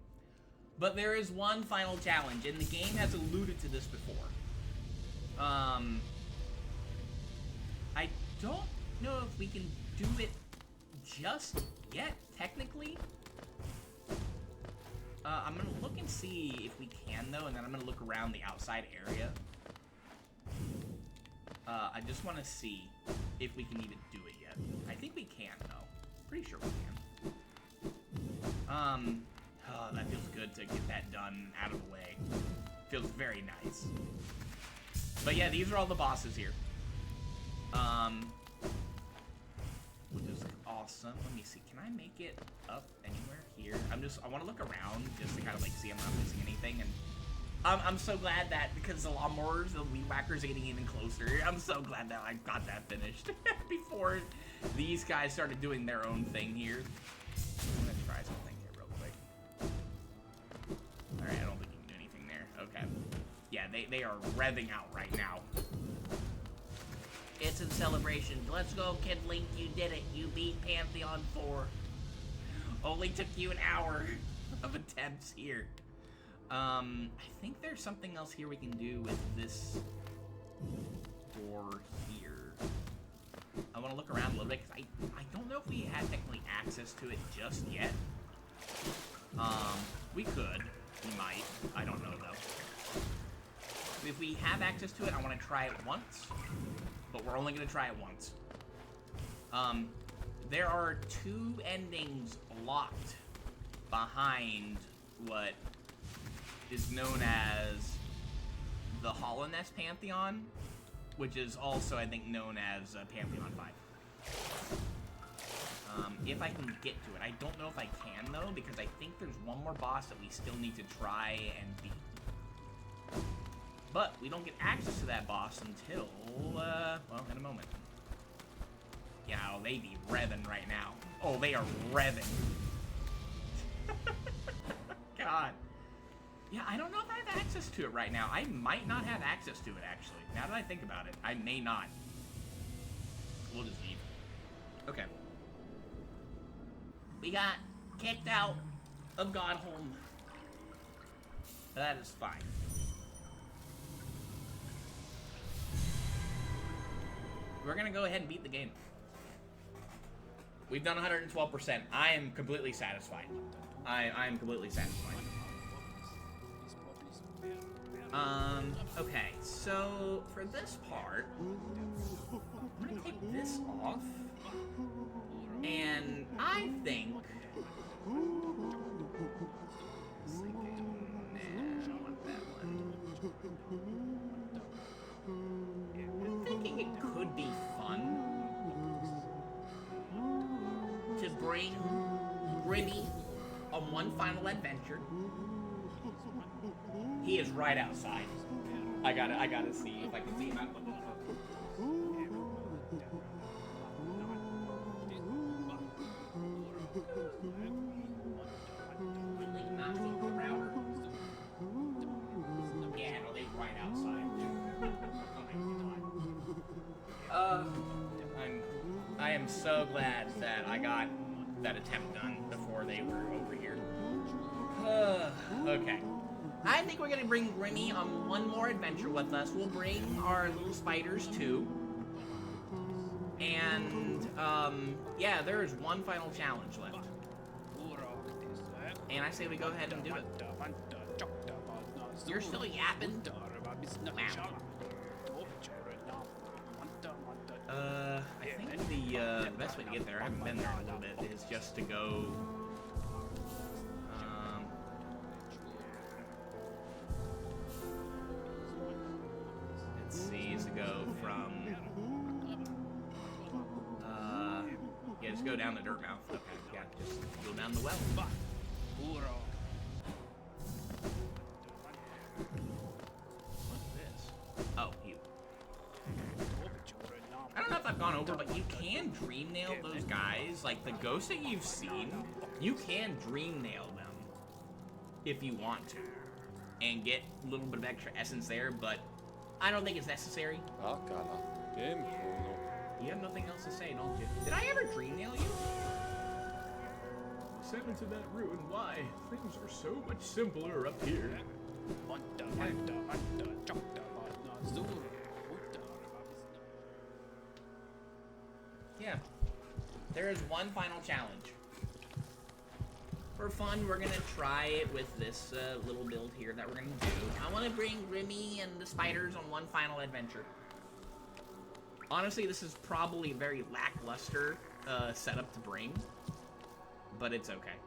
S1: But there is one final challenge, and the game has alluded to this before. I don't know if we can do it just yet, technically. I'm gonna look and see if we can, though, and then I'm gonna look around the outside area. I just want to see if we can even do it yet. I think we can, though. Pretty sure we can. Oh, that feels good to get that done out of the way. Feels very nice. But yeah, these are all the bosses here. Which is awesome. Let me see. Can I make it up anywhere here? I want to look around just to kind of like see I'm not missing anything. And I'm so glad that because the lawnmowers, the weed whackers are getting even closer. I'm so glad that I got that finished before these guys started doing their own thing here. I'm gonna try something here real quick. All right, I don't think you can do anything there. Okay. Yeah, they are revving out right now. It's in celebration. Let's go, Kid Link. You did it. You beat Pantheon 4. Only took you an hour of attempts here. I think there's something else here we can do with this door here. I want to look around a little bit because I don't know if we have technically access to it just yet. We could. We might. I don't know, though. If we have access to it, I want to try it once. But we're only going to try it once. There are 2 endings locked behind what is known as the Hollowness Pantheon, which is also, I think, known as Pantheon 5. If I can get to it. I don't know if I can, though, because I think there's one more boss that we still need to try and beat. But we don't get access to that boss until, well, in a moment. Yeah, oh, they be revving right now. Oh, they are revving. God. Yeah, I don't know if I have access to it right now. I might not have access to it, actually. Now that I think about it, I may not. We'll just leave. Okay. We got kicked out of Godholm. That is fine. We're gonna go ahead and beat the game. We've done 112%. I am completely satisfied. I am completely satisfied. Okay, so for this part, I'm gonna take this off, and I think, nah, I don't want that one. I'm thinking it could be fun to bring Grimmy on one final adventure. He is right outside. I gotta see if I can see him out. Yeah, no, they're right outside. I am so glad that I got that attempt done before they were over here. Okay. I think we're gonna bring Grimmy on one more adventure with us. We'll bring our little spiders too. And, yeah, there is one final challenge left. And I say we go ahead and do it. You're still yapping? Wow. I think the best way to get there, I haven't been there in a little bit, is just to go, let's see, is to go from, yeah, just go down the dirt mouth. Okay, yeah, just go down the well. What's this? Oh, you. I don't know if I've gone over, but you can dream nail those guys. Like, the ghosts that you've seen, you can dream nail them if you want to. And get a little bit of extra essence there, but I don't think it's necessary. You have nothing else to say, don't you? Did I ever dream nail you? Sent into that ruin, why? Things are so much simpler up here. Yeah. There is one final challenge. For fun, we're gonna try it with this little build here that we're gonna do. I want to bring Grimmy and the spiders on one final adventure. Honestly, this is probably a very lackluster setup to bring, but it's okay.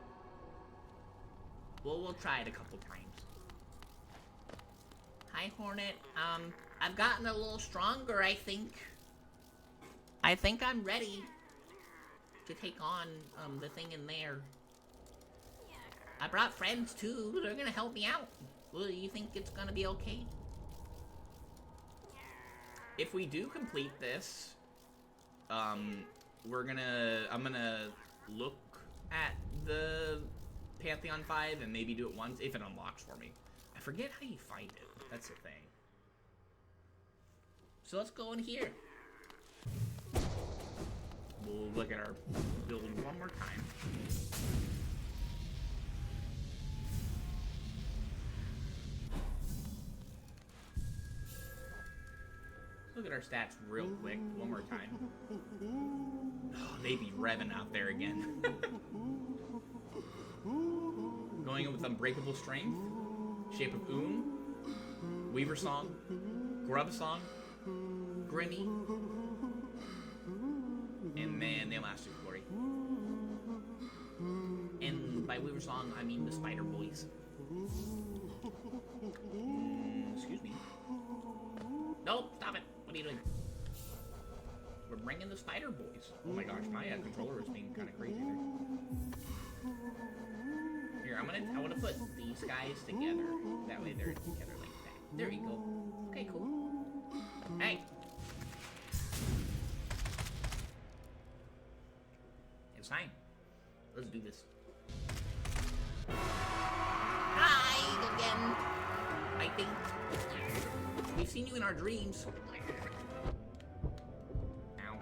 S1: We'll try it a couple times. Hi, Hornet. I've gotten a little stronger, I think. I think I'm ready to take on the thing in there. I brought friends too. They're gonna help me out. Well, you think it's gonna be okay? If we do complete this, I'm gonna look at the Pantheon 5 and maybe do it once if it unlocks for me. I forget how you find it. That's the thing. So let's go in here. We'll look at our build one more time. Look at our stats real quick, one more time. Oh, they be revving out there again. Going in with Unbreakable Strength, Shape of Oon, Weaver Song, Grub Song, Grimmy, and then the Elastic Glory. And by Weaver Song, I mean the Spider Boys. Excuse me. Nope, stop it. What are you doing? We're bringing the Spider Boys. Oh my gosh, my controller is being kind of crazy there. Here, I want to put these guys together. That way they're together like that. There you go. Okay, cool. Hey. It's fine. Let's do this. Hi again. I think we've seen you in our dreams. Ow.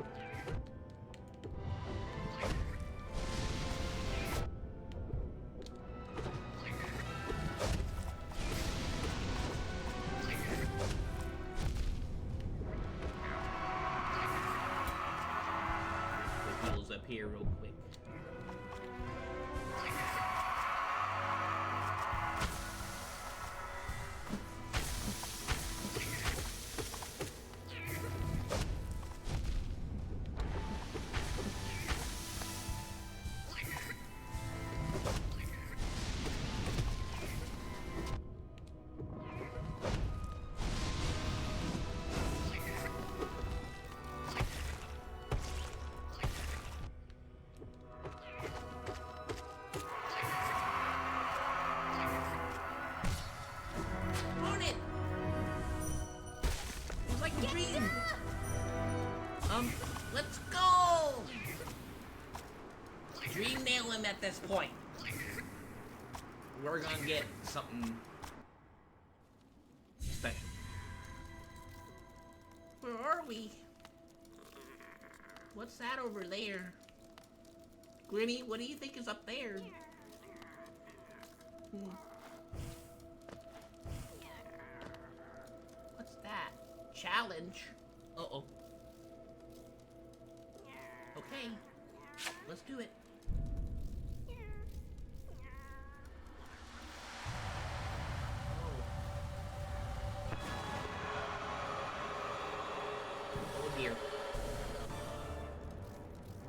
S1: The heals up here real quick. Let's go! Dream nail him at this point. We're gonna get something special. Where are we? What's that over there? Grimmy, what do you think is up there? What's that? Challenge? Uh-oh. Okay. Let's do it. Oh dear.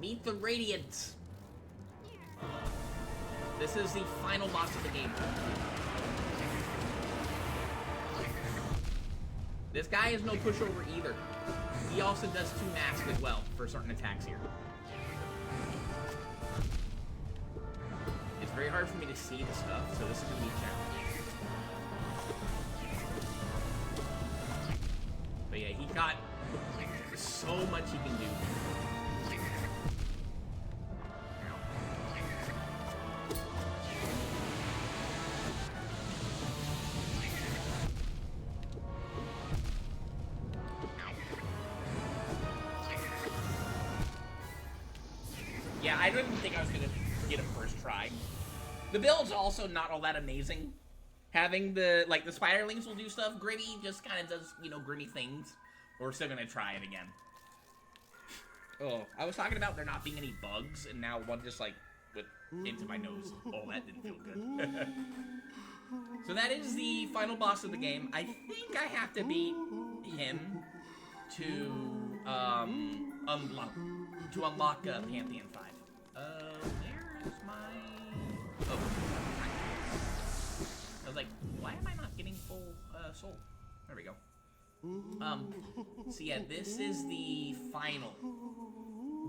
S1: Meet the Radiants. This is the final boss of the game. This guy is no pushover either. He also does 2 masks as well for certain attacks here. It's very hard for me to see the stuff, so this is going to be a challenge. But yeah, he got so much he can do. Yeah, I didn't think I was gonna get him first try. The build's also not all that amazing. Having the spiderlings will do stuff. Gritty just kind of does, you know, gritty things. But we're still gonna try it again. Oh, I was talking about there not being any bugs, and now one just like went into my nose. Oh, that didn't feel good. So that is the final boss of the game. I think I have to beat him to unlock Pantheon 5. Where's my... Oh. I was like, why am I not getting full soul? There we go. So yeah, this is the final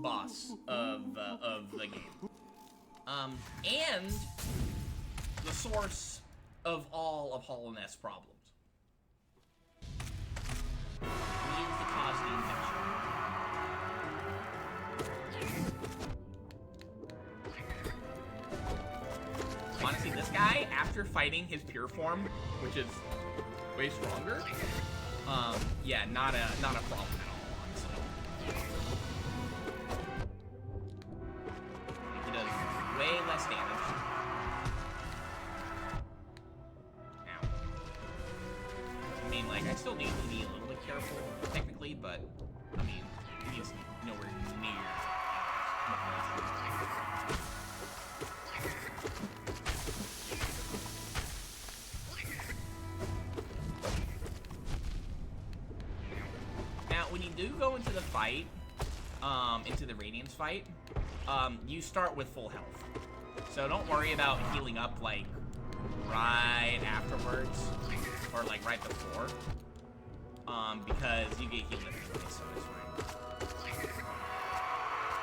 S1: boss of the game. And the source of all of Hollow Knight's problems. He is the cause of the infection. Honestly, this guy, after fighting his pure form, which is way stronger, yeah, not a problem at all, honestly. He does way less damage. Ow. I mean, like, I still need to be a little bit careful, technically, but, I mean, he's nowhere near. When you do go into the fight, into the Radiance fight, you start with full health. So don't worry about healing up, like, right afterwards, or, like, right before, because you get healed anyway, so it's fine.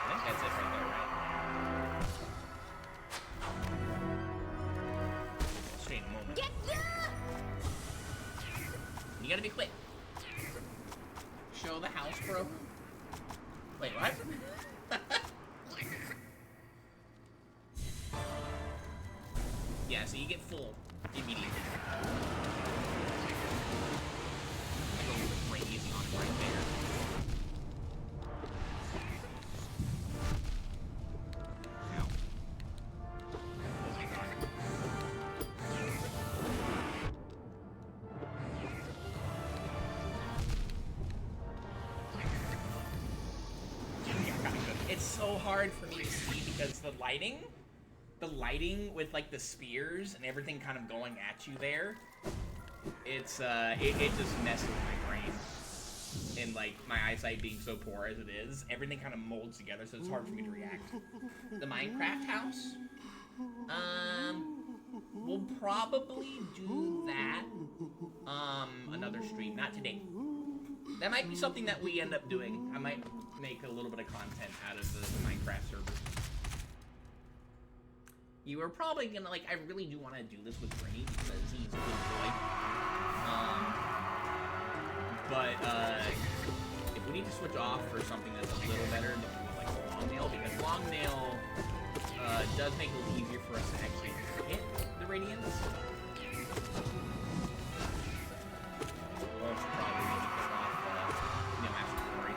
S1: I think that's it right there, right? Straight in a moment. You gotta be quick. Show the house, bro. Wait, what? Yeah, so you get full immediately. I go crazy on it right there. Ow. Oh my god. It's so hard for me to see because the lighting with like the spears and everything kind of going at you there, it's it just messes with my brain. And like my eyesight being so poor as it is, everything kind of molds together, so it's hard for me to react. The Minecraft house, we'll probably do that another stream, not today. That might be something that we end up doing. I might make a little bit of content out of the Minecraft server. You were probably gonna, like, I really do want to do this with Grinny because he's a good boy. But if we need to switch off for something that's a little better, then we do like Longnail, because Longnail does make it a little easier for us to actually hit the Radiance. Well, probably maybe pick off, after Glory.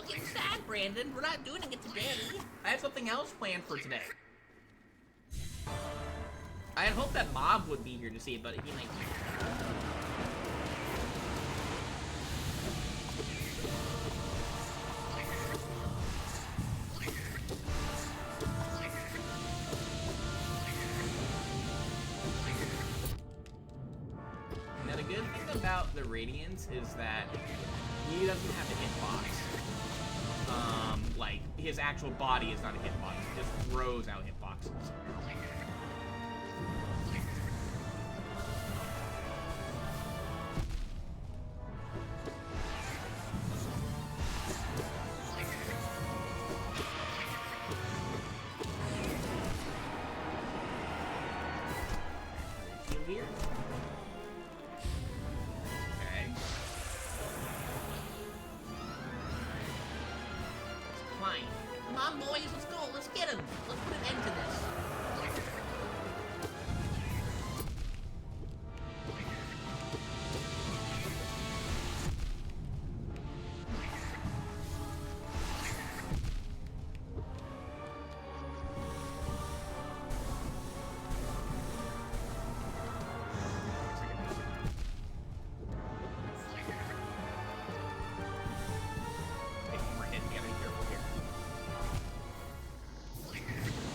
S1: Don't get sad, Brandon. We're not doing it today. I have something else planned for today. I had hoped that Mob would be here to see it, but he might be. Now the good thing about the Radiance is that he doesn't have a hitbox. Like, his actual body is not a hitbox. He just throws out hitboxes. Here. Okay. Fine. Come on, boys, let's go. Let's get him. Let's put an end to this.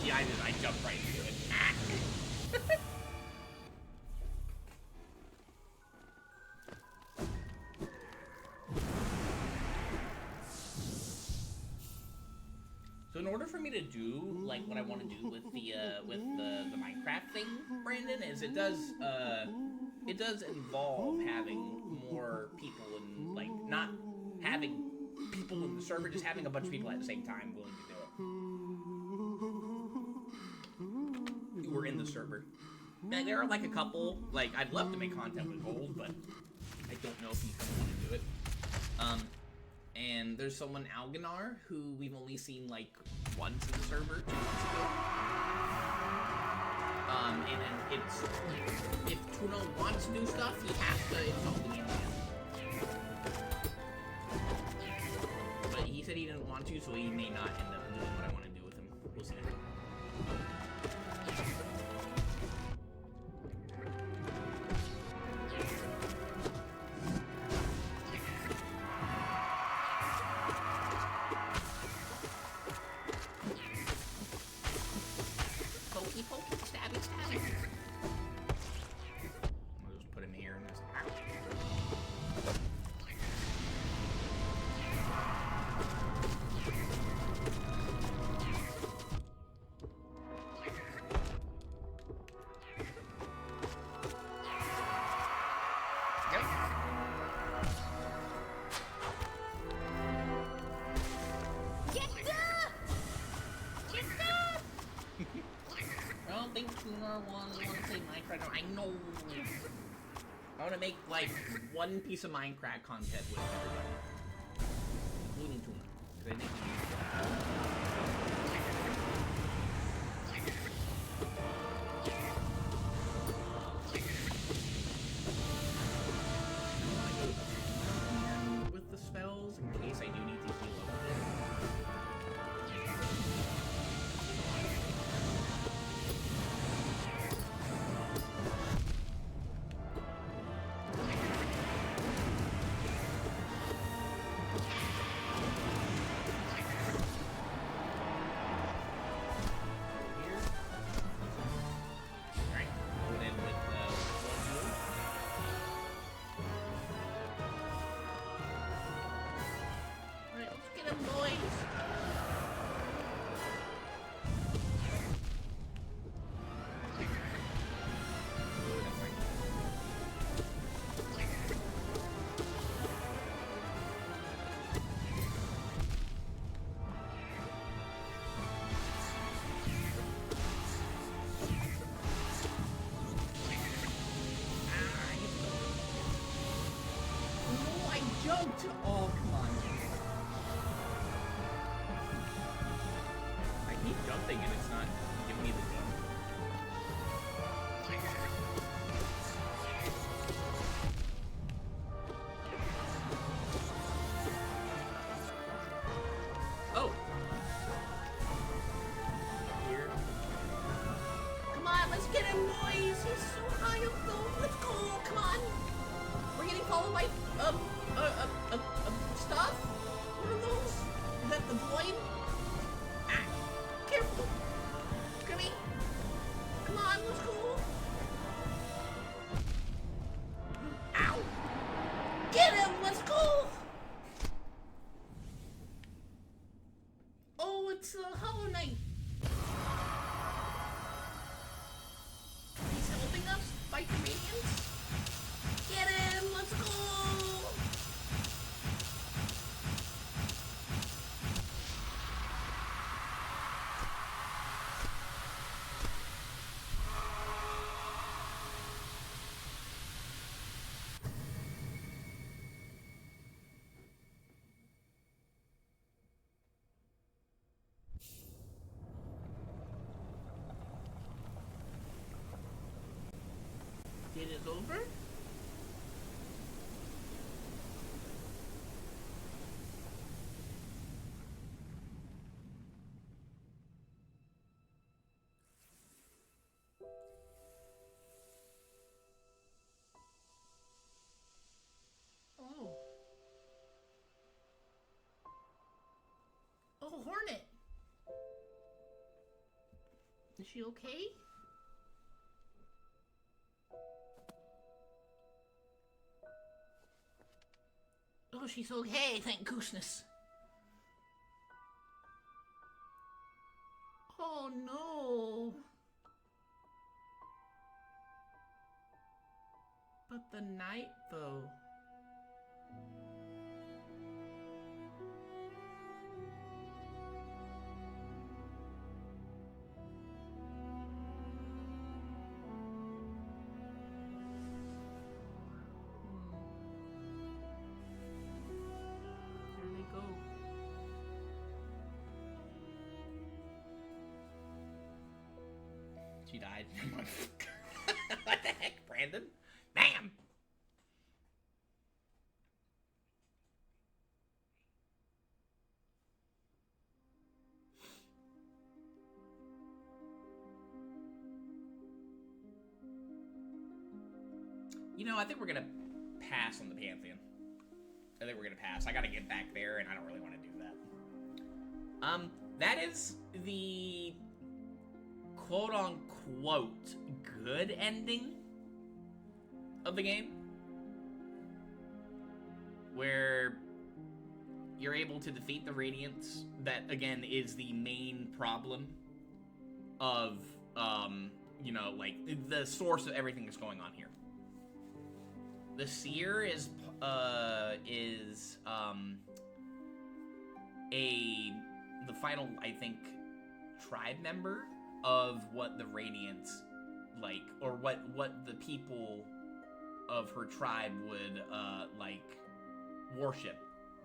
S1: Yeah, I jumped right into it. So in order for me to do like what I want to do with the Minecraft thing, Brandon, is it does involve having more people and like not having people in the server, just having a bunch of people at the same time willing to do it. Who are in the server. Now, there are like a couple, like I'd love to make content with Gold, but I don't know if he's gonna want to do it. And there's someone, Alganar, who we've only seen like once in the server, 2 months ago. And it's, if Tuno wants to do stuff, he has to install the game again. But he said he didn't want to, so he may not end up doing what I want to do with him. We'll see. Pokey, pokey, stabby, stabby. I'll just put him here and just... I don't think Tuner wants to play Minecraft. I know. I want to make like one piece of Minecraft content with everybody, including Tuner, because I think he needs that. With the spells, in case I do need to heal up. Jumped! Oh, come on. I keep jumping and it's not giving me the jump. boys! He's so high up though. Let's go! Come on! We're getting followed by stuff. What are those? Is that the void? Ah, careful! Grimmy! Come on, let's go! Ow! Get him! Let's go! Oh, it's Hollow Knight. He's helping us fight the Radiants. Get him! Let's go! Did it over? Oh. Oh, Hornet. Is she okay? Oh, she's okay, thank goodness. Oh no. But the knight, though. There they go. She died. What the heck, Brandon? Bam! You know, I think we're gonna pass on the Pantheon. I think we're gonna pass. I gotta get back there, and I don't really want to do that. That is the quote-unquote good ending of the game, where you're able to defeat the Radiants. That, again, is the main problem of, you know, like, the source of everything that's going on here. The Seer is the final, I think, tribe member of what the Radiants like, or what the people of her tribe would like worship,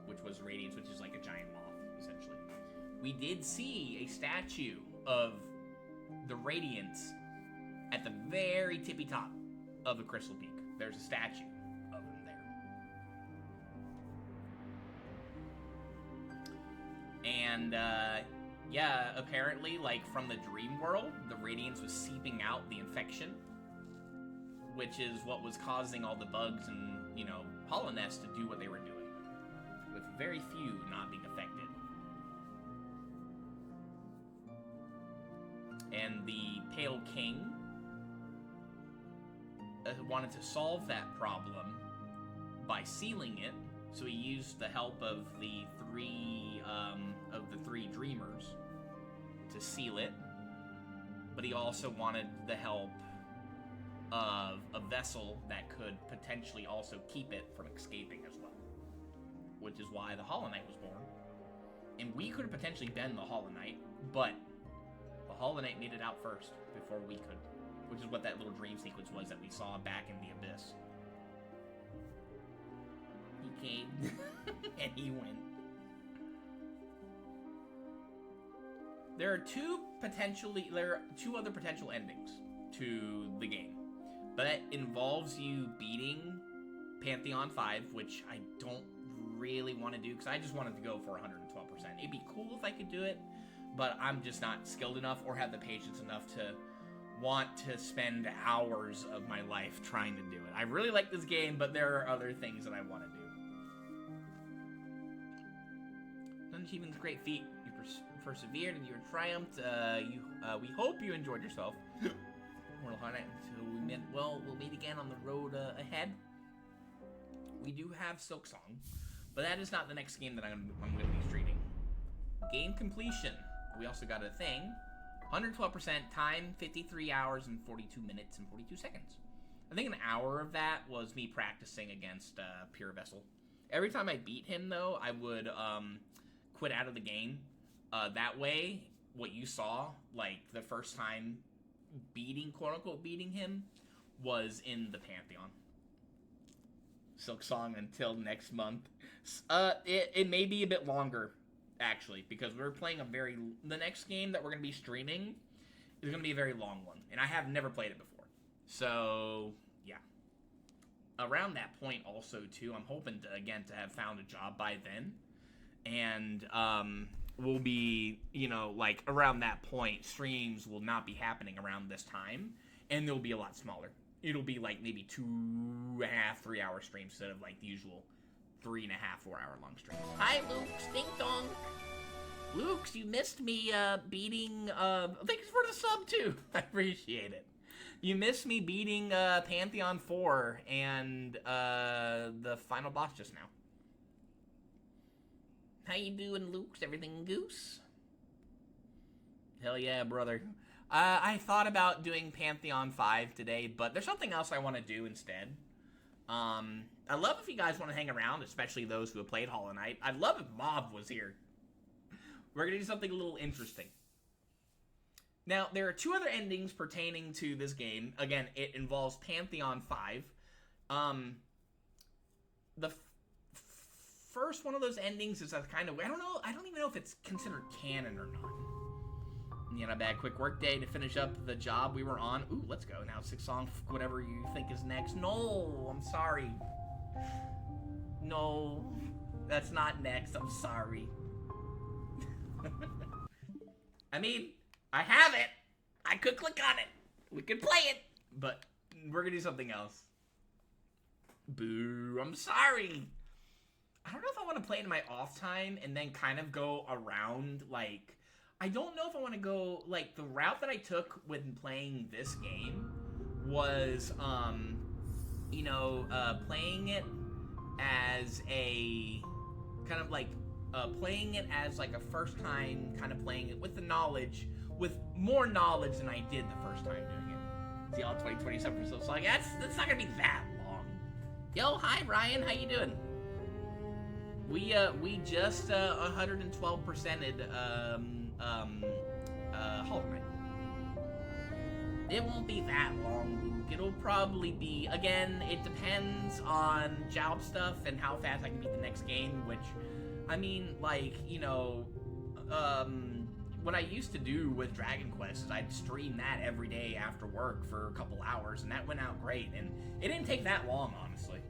S1: which was Radiance, which is like a giant moth, essentially. We did see a statue of the Radiance at the very tippy top of the Crystal Peak. There's a statue of them there. And, yeah, apparently, like, from the dream world, the Radiance was seeping out the infection, which is what was causing all the bugs and, you know, Hallownest to do what they were doing, with very few not being affected. And the Pale King wanted to solve that problem by sealing it, so he used the help of the three dreamers to seal it, but he also wanted the help of a vessel that could potentially also keep it from escaping as well, which is why the Hollow Knight was born. And we could have potentially been the Hollow Knight, but the Hollow Knight made it out first before we could, which is what that little dream sequence was that we saw back in the Abyss. He came and he went. There are two other potential endings to the game, but that involves you beating Pantheon 5, which I don't really want to do because I just wanted to go for 112%. It'd be cool if I could do it, but I'm just not skilled enough or have the patience enough to want to spend hours of my life trying to do it. I really like this game, but there are other things that I want to do. Done achievements, great feat. You persevered and you were triumphed. We hope you enjoyed yourself. Mortal Heart, until we'll meet again on the road ahead. We do have Silksong, but that is not the next game that I'm going to be streaming. Game completion. We also got a thing. 112% time, 53 hours and 42 minutes and 42 seconds. I think an hour of that was me practicing against Pure Vessel. Every time I beat him, though, I would quit out of the game. That way, what you saw, like, the first time quote-unquote beating him, was in the Pantheon. Silksong until next month. It may be a bit longer, actually, because we're playing the next game that we're going to be streaming is going to be a very long one, and I have never played it before. So, yeah. Around that point also, too, I'm hoping to have found a job by then, and, we'll be, like, around that point, streams will not be happening around this time, and they'll be a lot smaller. It'll be, like, maybe 2.5, 3-hour streams instead of, like, the usual 3.5, 4-hour long streams. Hi, Luke. Stink Dong. Luke, you missed me, beating, thanks for the sub, too. I appreciate it. You missed me beating, Pantheon 4 and, the final boss just now. How you doing, Luke? Is everything goose? Hell yeah, brother. I thought about doing Pantheon 5 today, but there's something else I want to do instead. I'd love if you guys want to hang around, especially those who have played Hollow Knight. I'd love if Mob was here. We're going to do something a little interesting. Now, there are 2 other endings pertaining to this game. Again, it involves Pantheon 5. The first one of those endings is a kind of, I don't even know if it's considered canon or not. You know, a bad quick work day to finish up the job we were on. Ooh, let's go. Now, Silksong, whatever you think is next. No, I'm sorry. No, that's not next. I'm sorry. I mean, I have it. I could click on it. We could play it. But we're going to do something else. Boo, I'm sorry. I don't know if I want to play it in my off time and then kind of go around, like, I don't know if I want to go, like, the route that I took when playing this game was, playing it as a, kind of like, playing it as, like, a first time, kind of playing it with the knowledge, with more knowledge than I did the first time doing it. See, all 2027 for so like, that's not gonna be that long. Yo, hi, Ryan, how you doing? We just 112%ed Hollow Knight. It won't be that long, Luke. It'll probably be, again, it depends on job stuff and how fast I can beat the next game, which, I mean, like, what I used to do with Dragon Quest is I'd stream that every day after work for a couple hours, and that went out great, and it didn't take that long, honestly.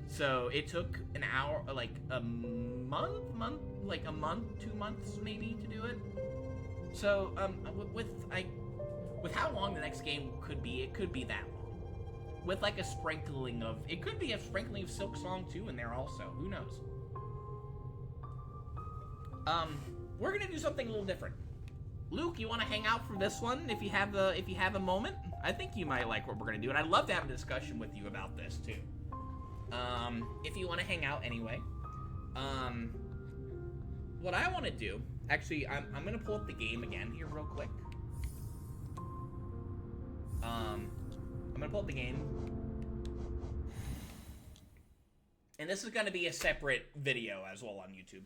S1: So it took an hour, like a month, 2 months maybe to do it. So with how long the next game could be, it could be that long. With like a sprinkling of, it could be a sprinkling of Silksong 2 in there also. Who knows? We're gonna do something a little different. Luke, you want to hang out for this one if you have a moment? I think you might like what we're gonna do, and I'd love to have a discussion with you about this too. If you want to hang out anyway. What I want to do, actually, I'm going to pull up the game again here real quick. I'm going to pull up the game. And this is going to be a separate video as well on YouTube.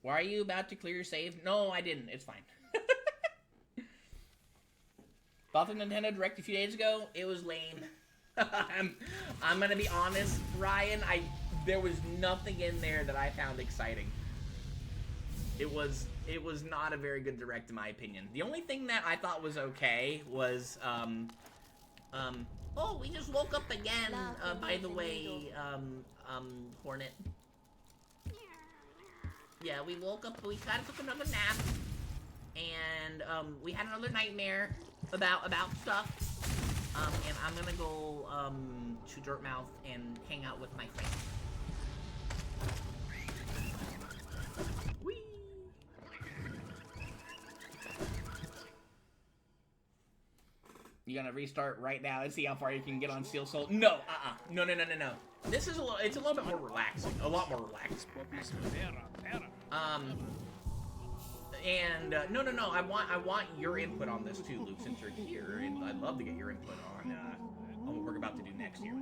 S1: Why are you about to clear your save? No, I didn't. It's fine. Bought the Nintendo Direct a few days ago. It was lame. I'm gonna be honest, Ryan, there was nothing in there that I found exciting. It was not a very good Direct in my opinion. The only thing that I thought was okay was, oh, we just woke up again, by the way, Hornet. Yeah, we woke up, we kind of took another nap, and, we had another nightmare, about stuff. And I'm gonna go to Dirtmouth and hang out with my friends. Whee! You gonna restart right now and see how far you can get on Steel Soul? No, no. This is it's a little bit more relaxing, a lot more relaxed. And no. I want your input on this too, Luke, since you're here, and I'd love to get your input on what we're about to do next here.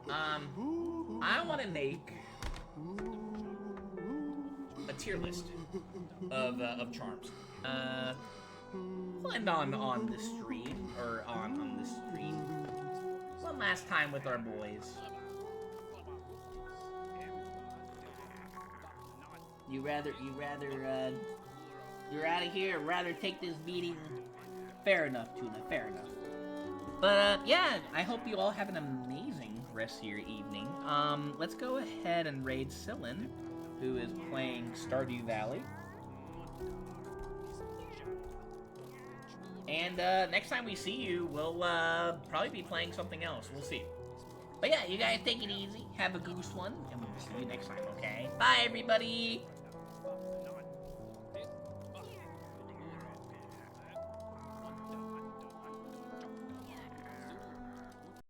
S1: I want to make a tier list of charms. We'll end on the stream, or on the stream one last time with our boys. You're out of here, rather take this beating. Fair enough, Tuna, fair enough. But, yeah, I hope you all have an amazing rest of your evening. Let's go ahead and raid Sillin, who is playing Stardew Valley. And, next time we see you, we'll, probably be playing something else. We'll see. But yeah, you guys take it easy, have a goose one, and we'll see you next time, okay? Bye, everybody!